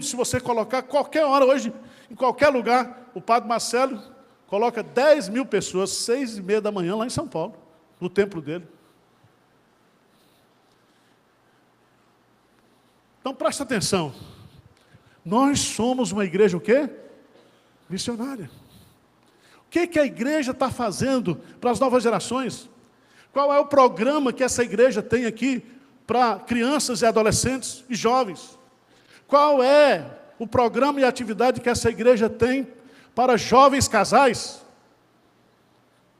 se você colocar qualquer hora hoje, em qualquer lugar, o Padre Marcelo coloca 10 mil pessoas, 6h30 da manhã, lá em São Paulo, no templo dele. Então presta atenção. Nós somos uma igreja o quê? Missionária. O que a igreja está fazendo para as novas gerações? Qual é o programa que essa igreja tem aqui para crianças e adolescentes e jovens? Qual é o programa e a atividade que essa igreja tem para jovens casais?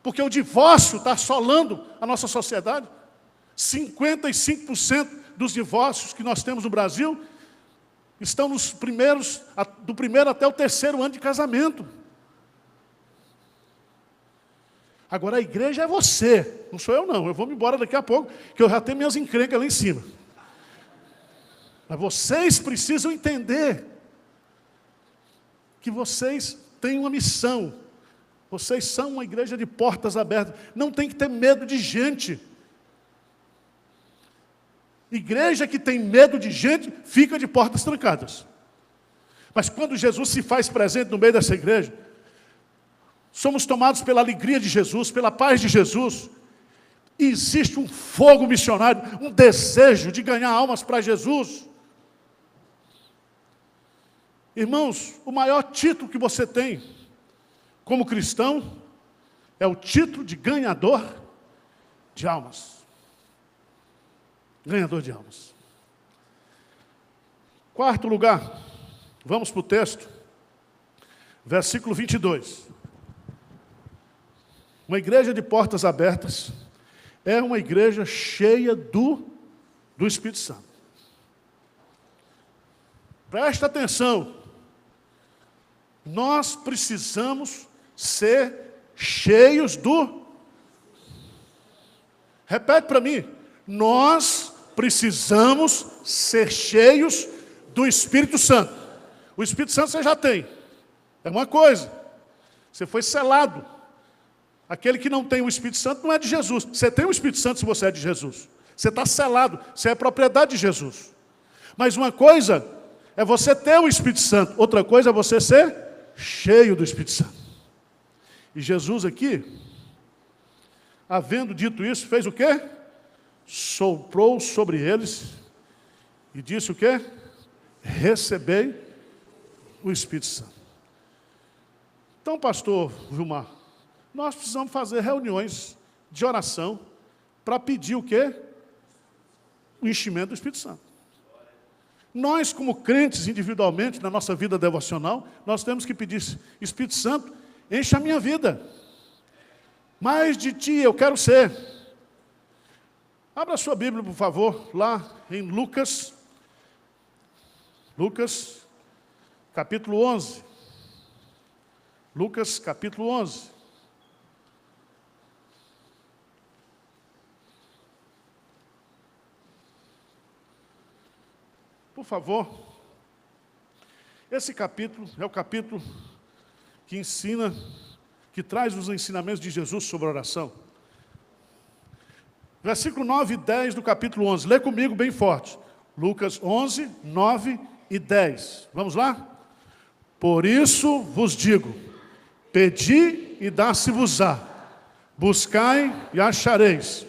Porque o divórcio está assolando a nossa sociedade. 55% dos divórcios que nós temos no Brasil estão nos primeiros, do primeiro até o terceiro ano de casamento. Agora a igreja é você, não sou eu não, eu vou me embora daqui a pouco, que eu já tenho minhas encrencas lá em cima. Mas vocês precisam entender que vocês têm uma missão, vocês são uma igreja de portas abertas, não tem que ter medo de gente. Igreja que tem medo de gente, fica de portas trancadas. Mas quando Jesus se faz presente no meio dessa igreja, somos tomados pela alegria de Jesus, pela paz de Jesus. E existe um fogo missionário, um desejo de ganhar almas para Jesus. Irmãos, o maior título que você tem como cristão é o título de ganhador de almas. Ganhador de almas. Quarto lugar, vamos para o texto, versículo 22. Uma igreja de portas abertas é uma igreja cheia do Espírito Santo. Presta atenção. Nós precisamos ser cheios do... Repete para mim. Nós precisamos ser cheios do Espírito Santo. O Espírito Santo você já tem. É uma coisa. Você foi selado. Aquele que não tem o Espírito Santo não é de Jesus. Você tem o Espírito Santo se você é de Jesus. Você está selado. Você é propriedade de Jesus. Mas uma coisa é você ter o Espírito Santo. Outra coisa é você ser cheio do Espírito Santo. E Jesus aqui, havendo dito isso, fez o quê? Soprou sobre eles e disse o quê? Recebei o Espírito Santo. Então, pastor Vilmar, nós precisamos fazer reuniões de oração para pedir o quê? O enchimento do Espírito Santo. Nós, como crentes individualmente, na nossa vida devocional, nós temos que pedir, Espírito Santo, enche a minha vida. Mais de ti eu quero ser. Abra a sua Bíblia, por favor, lá em Lucas, capítulo 11. Lucas, capítulo 11. Por favor. Esse capítulo é o capítulo que ensina, que traz os ensinamentos de Jesus sobre a oração. Versículo 9 e 10 do capítulo 11. Lê comigo bem forte. Lucas 11, 9 e 10. Vamos lá? Por isso vos digo, pedi e dá-se-vos-á. Buscai e achareis.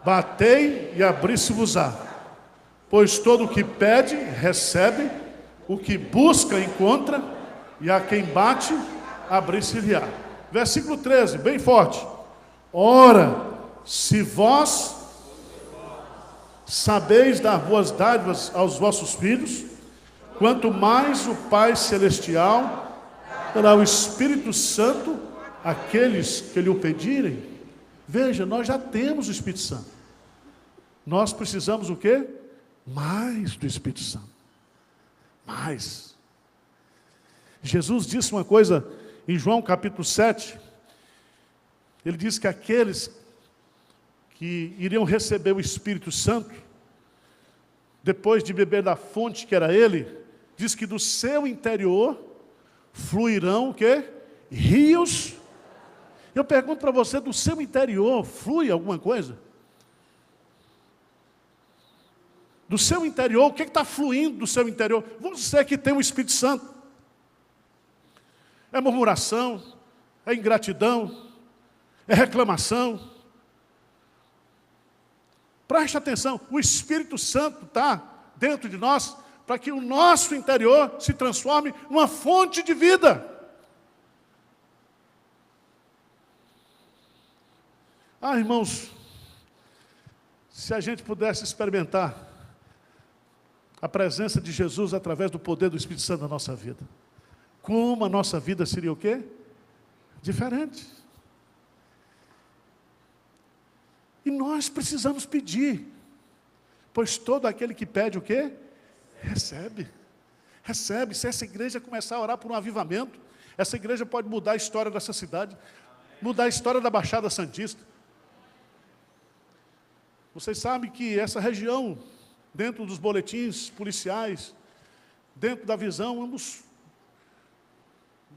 Batei e abri-se-vos-á. Pois todo o que pede, recebe. O que busca, encontra. E a quem bate, abrir-se-lhe-á. Versículo 13, bem forte. Ora, se vós sabeis dar boas dádivas aos vossos filhos, quanto mais o Pai Celestial dará o Espírito Santo àqueles que lhe o pedirem. Veja, nós já temos o Espírito Santo. Nós precisamos o quê? Mais do Espírito Santo. Mais. Jesus disse uma coisa em João capítulo 7. Ele disse que aqueles que iriam receber o Espírito Santo, depois de beber da fonte que era ele, diz que do seu interior fluirão o quê? Rios. Eu pergunto para você, do seu interior flui alguma coisa? Do seu interior, o que está fluindo do seu interior? Você que tem o Espírito Santo. É murmuração, é ingratidão, é reclamação. Preste atenção, o Espírito Santo está dentro de nós para que o nosso interior se transforme numa fonte de vida. Irmãos, se a gente pudesse experimentar a presença de Jesus através do poder do Espírito Santo na nossa vida, como a nossa vida seria o quê? Diferente. E nós precisamos pedir, pois todo aquele que pede o quê? Recebe. Recebe. Se essa igreja começar a orar por um avivamento, essa igreja pode mudar a história dessa cidade, mudar a história da Baixada Santista. Vocês sabem que essa região, dentro dos boletins policiais, dentro da visão, é uma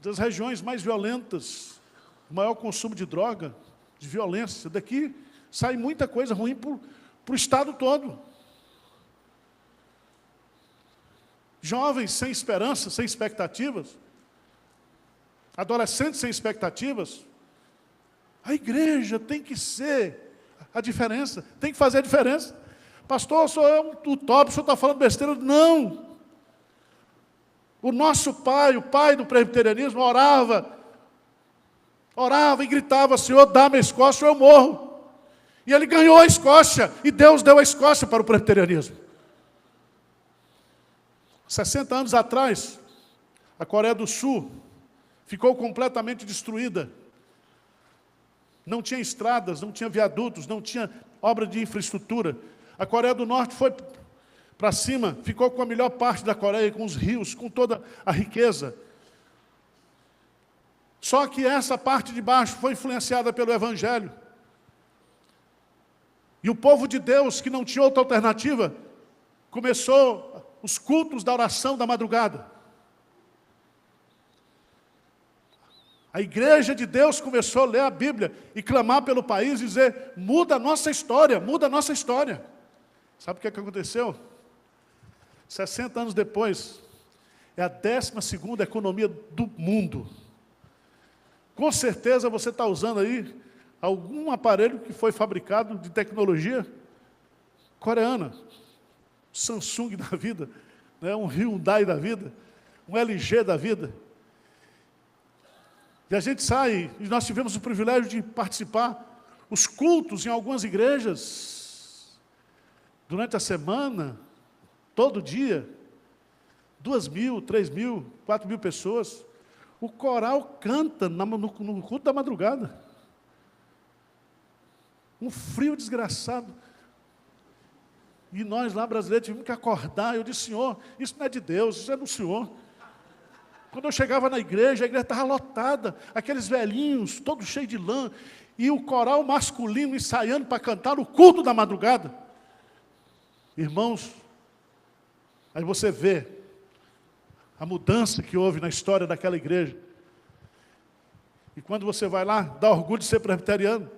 das regiões mais violentas, maior consumo de droga, de violência. Daqui sai muita coisa ruim para o estado todo. Jovens sem esperança, sem expectativas, adolescentes sem expectativas. A igreja tem que ser a diferença, tem que fazer a diferença. Pastor, sou eu utópico, o senhor está falando besteira? Não. O nosso pai, o pai do presbiterianismo, orava e gritava: Senhor, dá-me a Escócia ou eu morro. E ele ganhou a Escócia, e Deus deu a Escócia para o presbiterianismo. 60 anos atrás, a Coreia do Sul ficou completamente destruída. Não tinha estradas, não tinha viadutos, não tinha obra de infraestrutura. A Coreia do Norte foi para cima, ficou com a melhor parte da Coreia, com os rios, com toda a riqueza. Só que essa parte de baixo foi influenciada pelo Evangelho. E o povo de Deus, que não tinha outra alternativa, começou os cultos da oração da madrugada. A igreja de Deus começou a ler a Bíblia e clamar pelo país e dizer: muda a nossa história, muda a nossa história. Sabe o que aconteceu? 60 anos depois, é a 12ª economia do mundo. Com certeza você está usando aí algum aparelho que foi fabricado de tecnologia coreana. Samsung da vida, né? Um Hyundai da vida, um LG da vida. E a gente sai, e nós tivemos o privilégio de participar os cultos em algumas igrejas, durante a semana, todo dia, 2.000, 3.000, 4.000 pessoas. O coral canta no culto da madrugada. Um frio desgraçado. E nós lá, brasileiros, tivemos que acordar. Eu disse: Senhor, isso não é de Deus, isso é do Senhor. Quando eu chegava na igreja, a igreja estava lotada, aqueles velhinhos, todos cheios de lã, e o coral masculino ensaiando para cantar o culto da madrugada. Irmãos, aí você vê a mudança que houve na história daquela igreja. E quando você vai lá, dá orgulho de ser presbiteriano,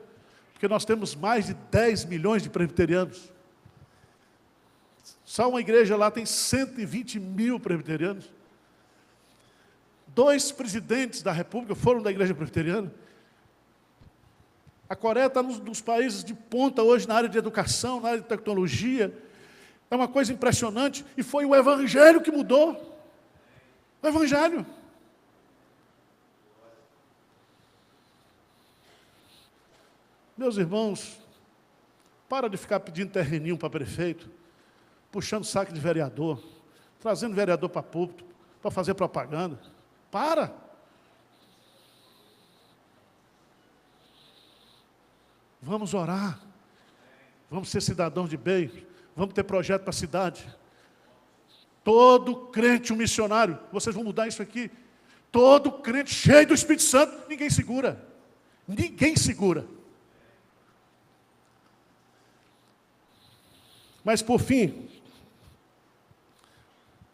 porque nós temos mais de 10 milhões de presbiterianos. Só uma igreja lá tem 120 mil presbiterianos. 2 presidentes da República foram da igreja presbiteriana. A Coreia está nos países de ponta hoje na área de educação, na área de tecnologia. É uma coisa impressionante. E foi o Evangelho que mudou. O Evangelho. Meus irmãos, para de ficar pedindo terreninho para prefeito, puxando saco de vereador, trazendo vereador para púlpito, para fazer propaganda. Para! Vamos orar. Vamos ser cidadãos de bem. Vamos ter projeto para a cidade. Todo crente, um missionário. Vocês vão mudar isso aqui. Todo crente cheio do Espírito Santo. Ninguém segura. Ninguém segura. Mas por fim,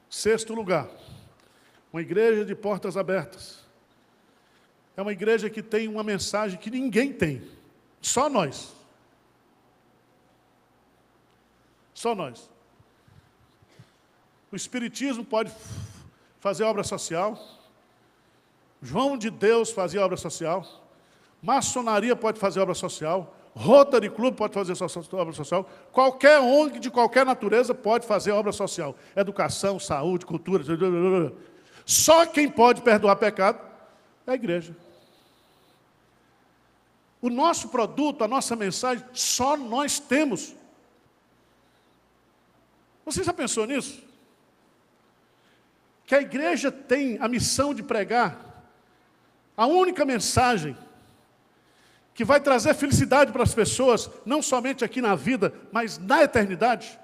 sexto lugar, uma igreja de portas abertas. É uma igreja que tem uma mensagem que ninguém tem, só nós. Só nós. O Espiritismo pode fazer obra social, João de Deus fazia obra social, maçonaria pode fazer obra social, Rotary Club pode fazer obra social, qualquer ONG de qualquer natureza pode fazer obra social, educação, saúde, cultura, só quem pode perdoar pecado é a igreja. O nosso produto, a nossa mensagem, só nós temos. Você já pensou nisso? Que a igreja tem a missão de pregar a única mensagem que vai trazer felicidade para as pessoas, não somente aqui na vida, mas na eternidade.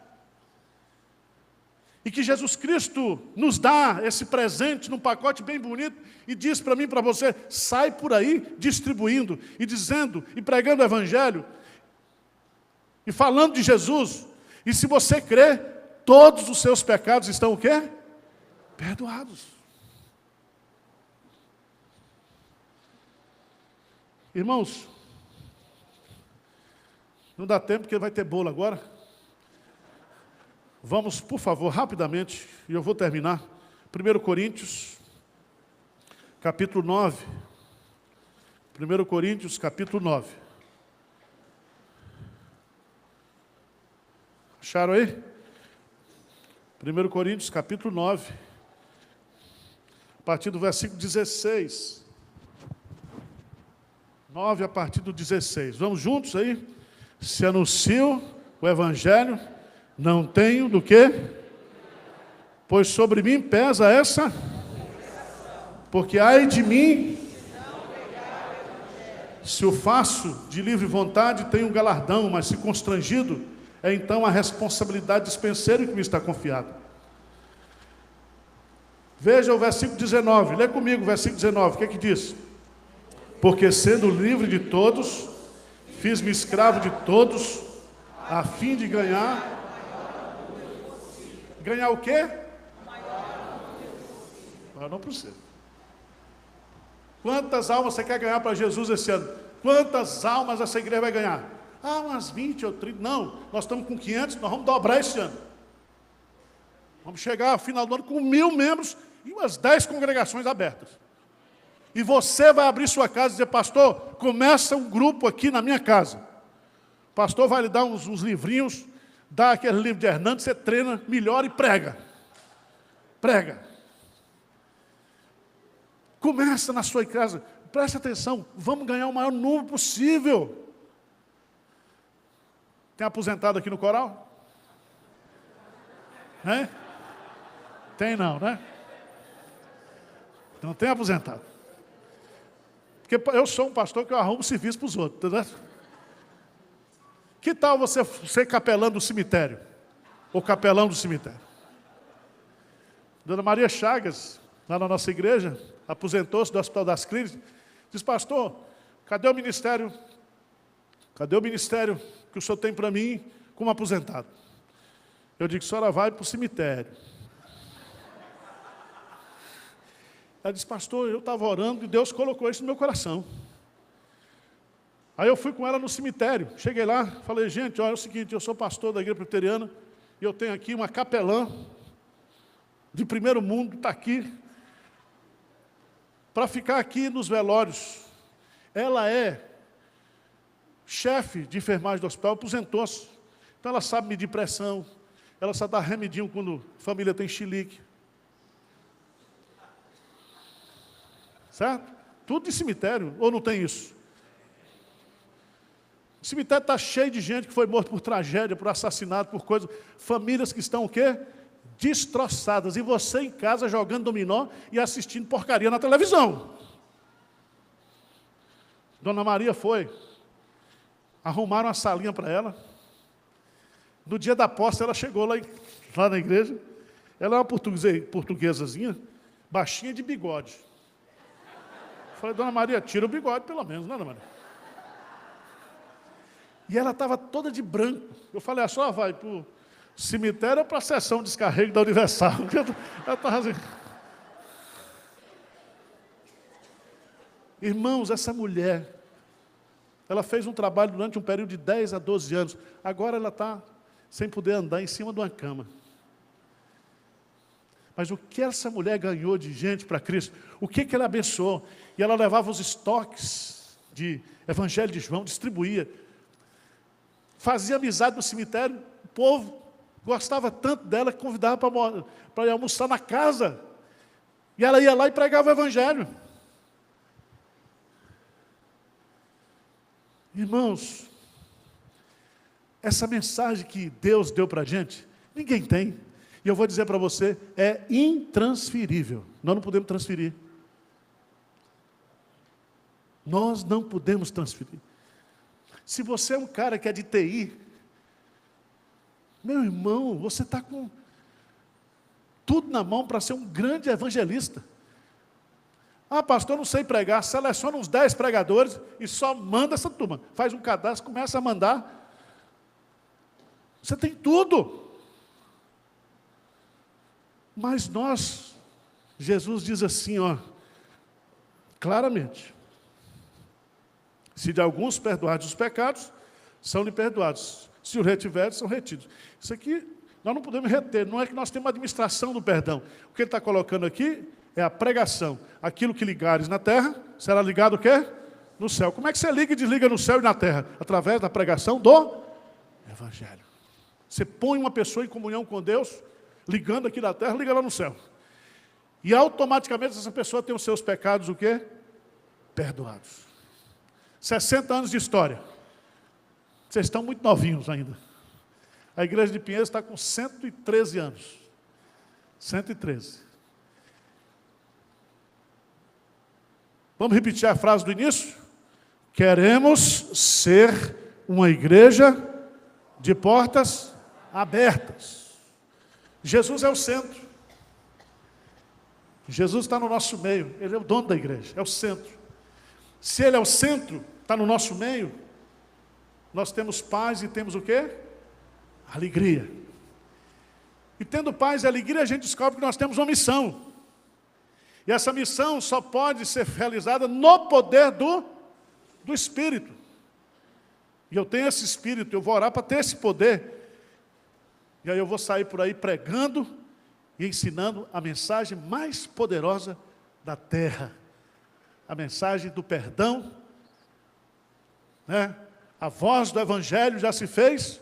E que Jesus Cristo nos dá esse presente num pacote bem bonito e diz para mim e para você, sai por aí distribuindo e dizendo e pregando o Evangelho e falando de Jesus. E se você crê, todos os seus pecados estão o quê? Perdoados. Irmãos, não dá tempo porque vai ter bolo agora. Vamos, por favor, rapidamente, e eu vou terminar. 1 Coríntios, capítulo 9. 1 Coríntios, capítulo 9. Acharam aí? 1 Coríntios, capítulo 9. A partir do versículo 16. 9 a partir do 16. Vamos juntos aí? Se anuncio o Evangelho, não tenho do quê? Pois sobre mim pesa essa, porque ai de mim, se o faço de livre vontade, tenho um galardão, mas se constrangido, é então a responsabilidade dispenseira que me está confiada. Veja o versículo 19, lê comigo o versículo 19, o que é que diz? Porque sendo livre de todos, fiz-me escravo de todos, a fim de ganhar... Ganhar o quê? Não precisa. Quantas almas você quer ganhar para Jesus esse ano? Quantas almas essa igreja vai ganhar? Umas 20 ou 30. Não, nós estamos com 500, nós vamos dobrar esse ano. Vamos chegar ao final do ano com 1.000 membros e umas 10 congregações abertas. E você vai abrir sua casa e dizer, pastor, começa um grupo aqui na minha casa. O pastor vai lhe dar uns livrinhos, dá aquele livro de Hernandes, você treina, melhora e prega. Prega. Começa na sua casa, preste atenção, vamos ganhar o maior número possível. Tem aposentado aqui no coral? Hein? Tem não, né? Não tem aposentado. Porque eu sou um pastor que eu arrumo serviço para os outros, entendeu? Que tal você ser capelão do cemitério? Ou capelão do cemitério? Dona Maria Chagas, lá na nossa igreja, aposentou-se do Hospital das Clínicas, diz, pastor, cadê o ministério? Cadê o ministério que o senhor tem para mim como aposentado? Eu digo, a senhora vai para o cemitério. Ela disse, pastor, eu estava orando e Deus colocou isso no meu coração. Aí eu fui com ela no cemitério, cheguei lá, falei, gente, olha, é o seguinte, eu sou pastor da igreja presbiteriana e eu tenho aqui uma capelã de primeiro mundo, está aqui, para ficar aqui nos velórios. Ela é chefe de enfermagem do hospital, aposentou-se. Então ela sabe medir pressão, ela sabe dar remedinho quando a família tem chilique. Certo? Tudo de cemitério, ou não tem isso? O cemitério está cheio de gente que foi morto por tragédia, por assassinato, por coisas. Famílias que estão o quê? Destroçadas. E você em casa jogando dominó e assistindo porcaria na televisão. Dona Maria foi. Arrumaram uma salinha para ela. No dia da posse, ela chegou lá na igreja. Ela é uma portuguesazinha, baixinha de bigode. Falei, Dona Maria, tira o bigode pelo menos, né, Dona Maria? E ela estava toda de branco. Eu falei, a senhora vai para Cemitério é para a sessão de descarrego da Universal. Eu tava assim. Irmãos, essa mulher, ela fez um trabalho durante um período de 10 a 12 anos. Agora ela está sem poder andar em cima de uma cama. Mas o que essa mulher ganhou de gente para Cristo? O que ela abençoou? E ela levava os estoques de Evangelho de João, distribuía. Fazia amizade no cemitério. O povo gostava tanto dela que convidava para ir almoçar na casa. E ela ia lá e pregava o Evangelho. Irmãos, essa mensagem que Deus deu para a gente, ninguém tem. E eu vou dizer para você, é intransferível. Nós não podemos transferir. Nós não podemos transferir. Se você é um cara que é de TI, meu irmão, você está com tudo na mão para ser um grande evangelista. Ah, pastor, eu não sei pregar. Seleciona uns 10 pregadores e só manda essa turma. Faz um cadastro, começa a mandar. Você tem tudo. Mas nós, Jesus diz assim, ó, claramente. Se de alguns perdoados os pecados, são-lhe perdoados. Se os retiveres, são retidos. Isso aqui nós não podemos reter. Não é que nós temos uma administração do perdão. O que ele está colocando aqui é a pregação. Aquilo que ligares na terra, será ligado o quê? No céu. Como é que você liga e desliga no céu e na terra? Através da pregação do Evangelho. Você põe uma pessoa em comunhão com Deus, ligando aqui na terra, liga lá no céu. E automaticamente essa pessoa tem os seus pecados o quê? Perdoados. 60 anos de história. Vocês estão muito novinhos ainda. A igreja de Pinheiros está com 113 anos. 113. Vamos repetir a frase do início? Queremos ser uma igreja de portas abertas. Jesus é o centro. Jesus está no nosso meio. Ele é o dono da igreja, é o centro. Se Ele é o centro, está no nosso meio, nós temos paz e temos o quê? Alegria. E tendo paz e alegria, a gente descobre que nós temos uma missão. E essa missão só pode ser realizada no poder do Espírito. E eu tenho esse Espírito, eu vou orar para ter esse poder. E aí eu vou sair por aí pregando e ensinando a mensagem mais poderosa da terra. A mensagem do perdão, né? A voz do Evangelho já se fez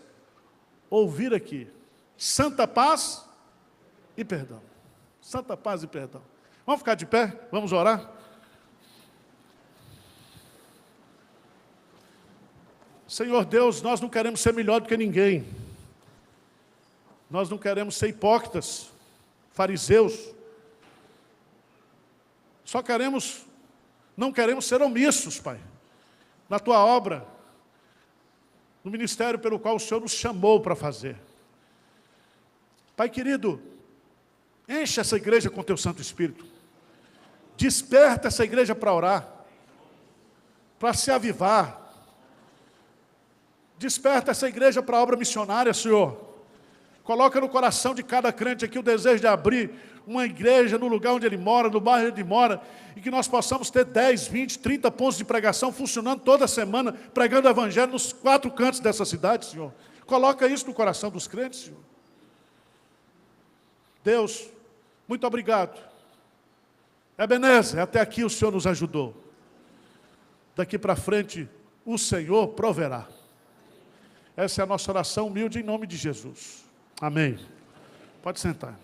ouvir aqui. Santa paz e perdão. Santa paz e perdão. Vamos ficar de pé? Vamos orar? Senhor Deus, nós não queremos ser melhor do que ninguém. Nós não queremos ser hipócritas, fariseus. Não queremos ser omissos, Pai, na Tua obra, no ministério pelo qual o Senhor nos chamou para fazer. Pai querido, enche essa igreja com Teu Santo Espírito. Desperta essa igreja para orar, para se avivar. Desperta essa igreja para a obra missionária, Senhor. Coloca no coração de cada crente aqui o desejo de abrir uma igreja no lugar onde ele mora, no bairro onde ele mora, e que nós possamos ter 10, 20, 30 pontos de pregação funcionando toda semana, pregando o Evangelho nos 4 cantos dessa cidade, Senhor. Coloca isso no coração dos crentes, Senhor. Deus, muito obrigado. Ebenezer, até aqui o Senhor nos ajudou. Daqui para frente, o Senhor proverá. Essa é a nossa oração humilde em nome de Jesus. Amém. Pode sentar.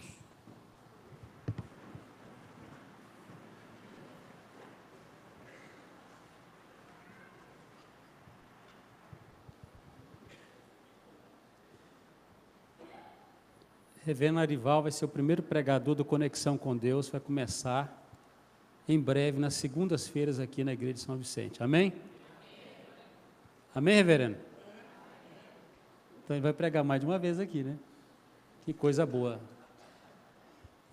Reverendo Arival vai ser o primeiro pregador do Conexão com Deus, vai começar em breve, nas segundas-feiras aqui na Igreja de São Vicente. Amém? Amém, reverendo? Então ele vai pregar mais de uma vez aqui, né? Que coisa boa.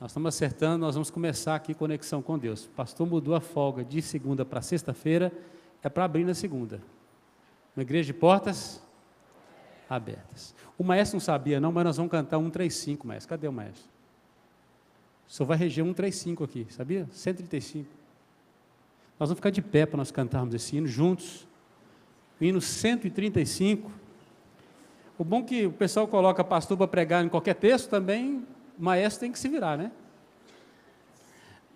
Nós estamos acertando, nós vamos começar aqui Conexão com Deus. O pastor mudou a folga de segunda para sexta-feira, é para abrir na segunda. Uma igreja de portas abertas. O maestro não sabia não, mas nós vamos cantar 135, maestro. Cadê o maestro? O senhor vai reger 135 aqui, sabia? 135. Nós vamos ficar de pé para nós cantarmos esse hino juntos. O hino 135. O bom é que o pessoal coloca pastor para pregar em qualquer texto também, o maestro tem que se virar, né?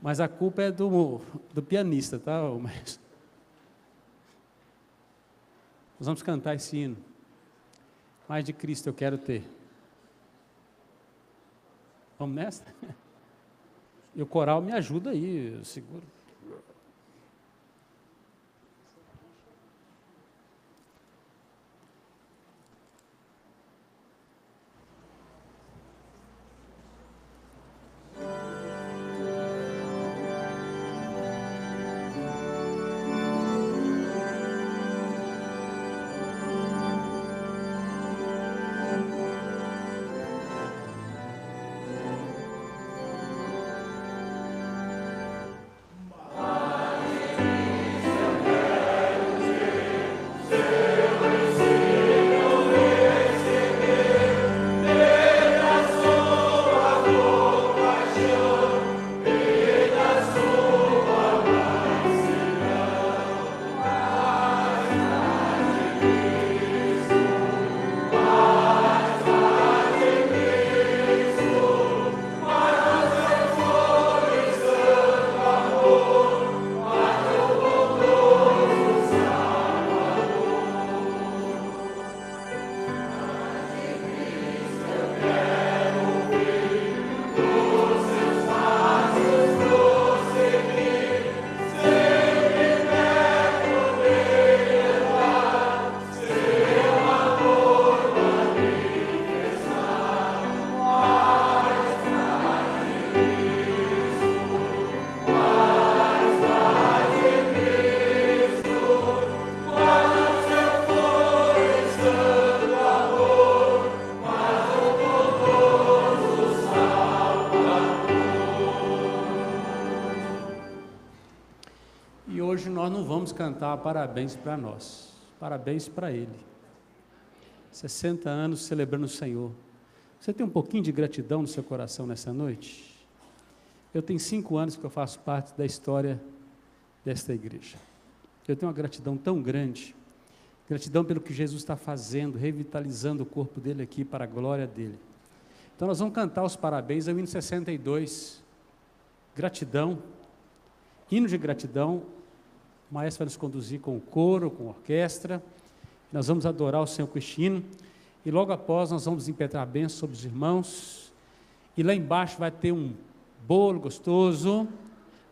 Mas a culpa é do pianista, tá, maestro? Nós vamos cantar esse hino. Mais de Cristo eu quero ter. Vamos nessa? E o coral me ajuda aí, eu seguro. Hoje nós não vamos cantar parabéns para nós, parabéns para Ele. 60 anos celebrando o Senhor. Você tem um pouquinho de gratidão no seu coração nessa noite? Eu tenho 5 anos que eu faço parte da história desta igreja. Eu tenho uma gratidão tão grande, gratidão pelo que Jesus está fazendo, revitalizando o corpo dele aqui para a glória dele. Então nós vamos cantar os parabéns ao hino 62, gratidão, hino de gratidão. O maestro vai nos conduzir com o coro, com a orquestra. Nós vamos adorar o Senhor com este hino. E logo após nós vamos impetrar a bênção sobre os irmãos. E lá embaixo vai ter um bolo gostoso.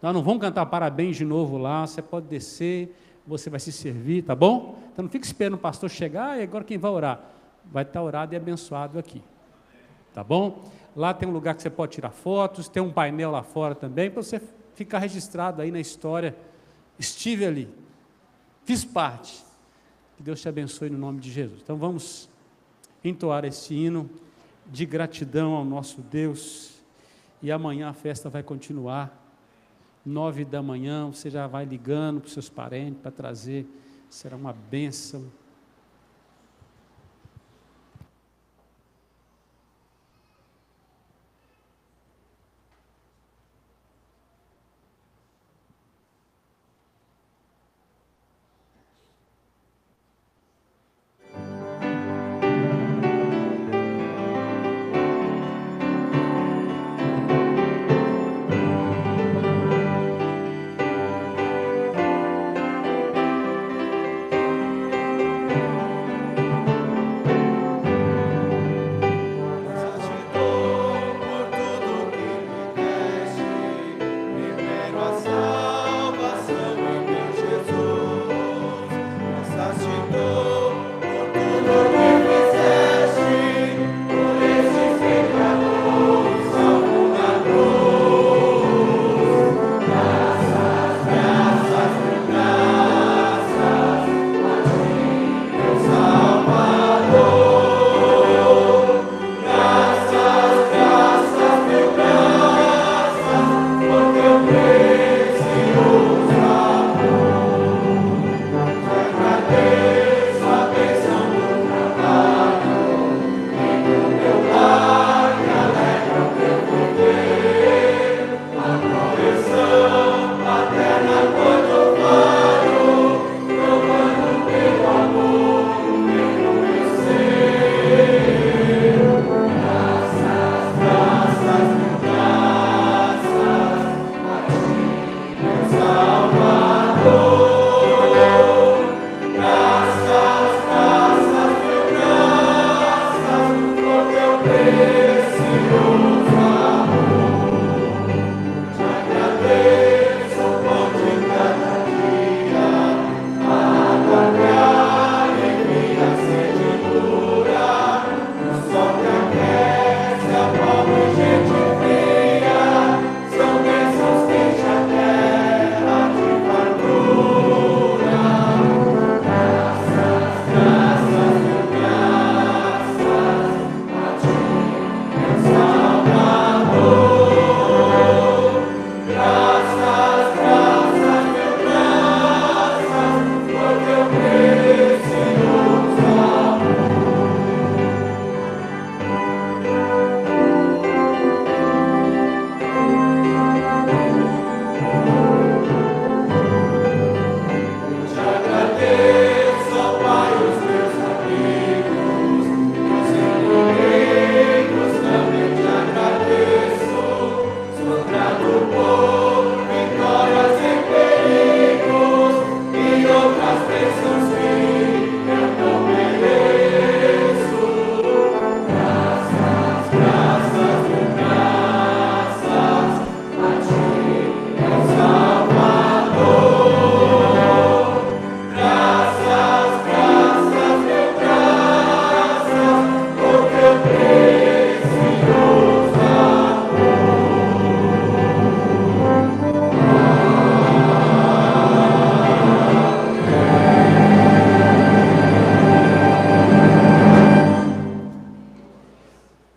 Nós não vamos cantar parabéns de novo lá. Você pode descer, você vai se servir, tá bom? Então não fique esperando o pastor chegar e agora quem vai orar? Vai estar orado e abençoado aqui. Tá bom? Lá tem um lugar que você pode tirar fotos, tem um painel lá fora também, para você ficar registrado aí na história. Estive ali, fiz parte. Que Deus te abençoe no nome de Jesus. Então vamos entoar esse hino de gratidão ao nosso Deus. E amanhã a festa vai continuar. 9 da manhã, você já vai ligando para os seus parentes para trazer. Será uma bênção.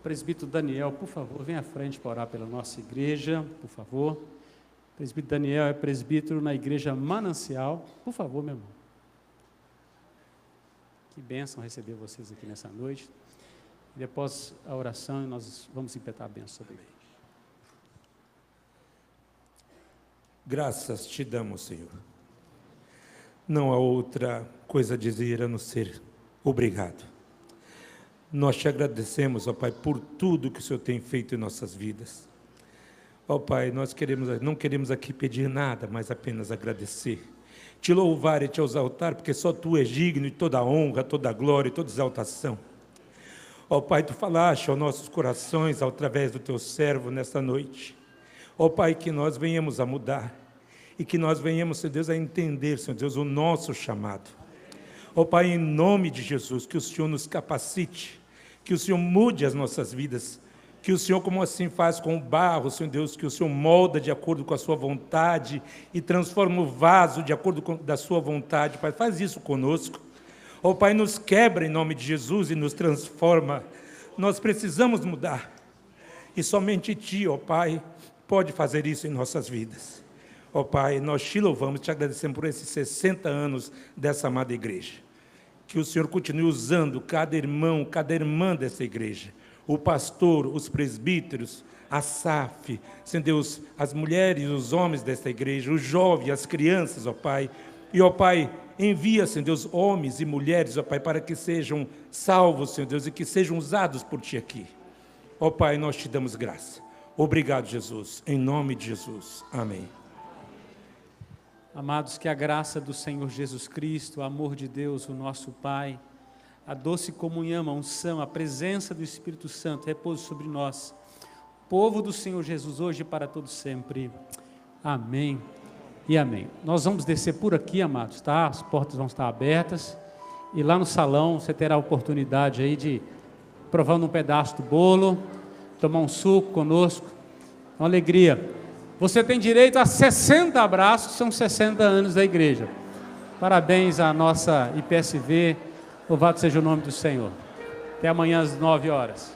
Presbítero Daniel, por favor, venha à frente para orar pela nossa igreja, por favor. Presbítero Daniel é presbítero na igreja Manancial. Por favor, meu irmão. Que bênção receber vocês aqui nessa noite. E após a oração, nós vamos impetar a bênção sobre ele. Graças te damos, Senhor. Não há outra coisa a dizer a não ser obrigado. Nós te agradecemos, ó Pai, por tudo que o Senhor tem feito em nossas vidas. Ó Pai, nós não queremos aqui pedir nada, mas apenas agradecer. Te louvar e te exaltar, porque só Tu és digno de toda honra, toda glória e toda exaltação. Ó Pai, Tu falaste aos nossos corações, através do Teu servo, nesta noite. Ó Pai, que nós venhamos a mudar, e que nós venhamos, Senhor Deus, a entender, Senhor Deus, o nosso chamado. Ó Pai, em nome de Jesus, que o Senhor nos capacite, que o Senhor mude as nossas vidas, que o Senhor, como assim faz com o barro, Senhor Deus, que o Senhor molda de acordo com a sua vontade e transforma o vaso de acordo com da sua vontade. Pai, faz isso conosco. Ó Pai, nos quebra em nome de Jesus e nos transforma. Nós precisamos mudar. E somente Ti, ó Pai, pode fazer isso em nossas vidas. Ó Pai, nós te louvamos, te agradecemos por esses 60 anos dessa amada igreja. Que o Senhor continue usando cada irmão, cada irmã dessa igreja, o pastor, os presbíteros, a SAF, Senhor Deus, as mulheres e os homens dessa igreja, os jovens, as crianças, ó Pai. E, ó Pai, envia, Senhor Deus, homens e mulheres, ó Pai, para que sejam salvos, Senhor Deus, e que sejam usados por Ti aqui. Ó Pai, nós te damos graça. Obrigado, Jesus, em nome de Jesus. Amém. Amados, que a graça do Senhor Jesus Cristo, o amor de Deus, o nosso Pai, a doce comunhão, a unção, a presença do Espírito Santo repouse sobre nós, povo do Senhor Jesus, hoje e para todos sempre. Amém e amém. Nós vamos descer por aqui, amados, tá? As portas vão estar abertas e lá no salão você terá a oportunidade aí de provar um pedaço do bolo, tomar um suco conosco, uma alegria. Você tem direito a 60 abraços, são 60 anos da igreja. Parabéns à nossa IPSV, louvado seja o nome do Senhor. Até amanhã às 9 horas.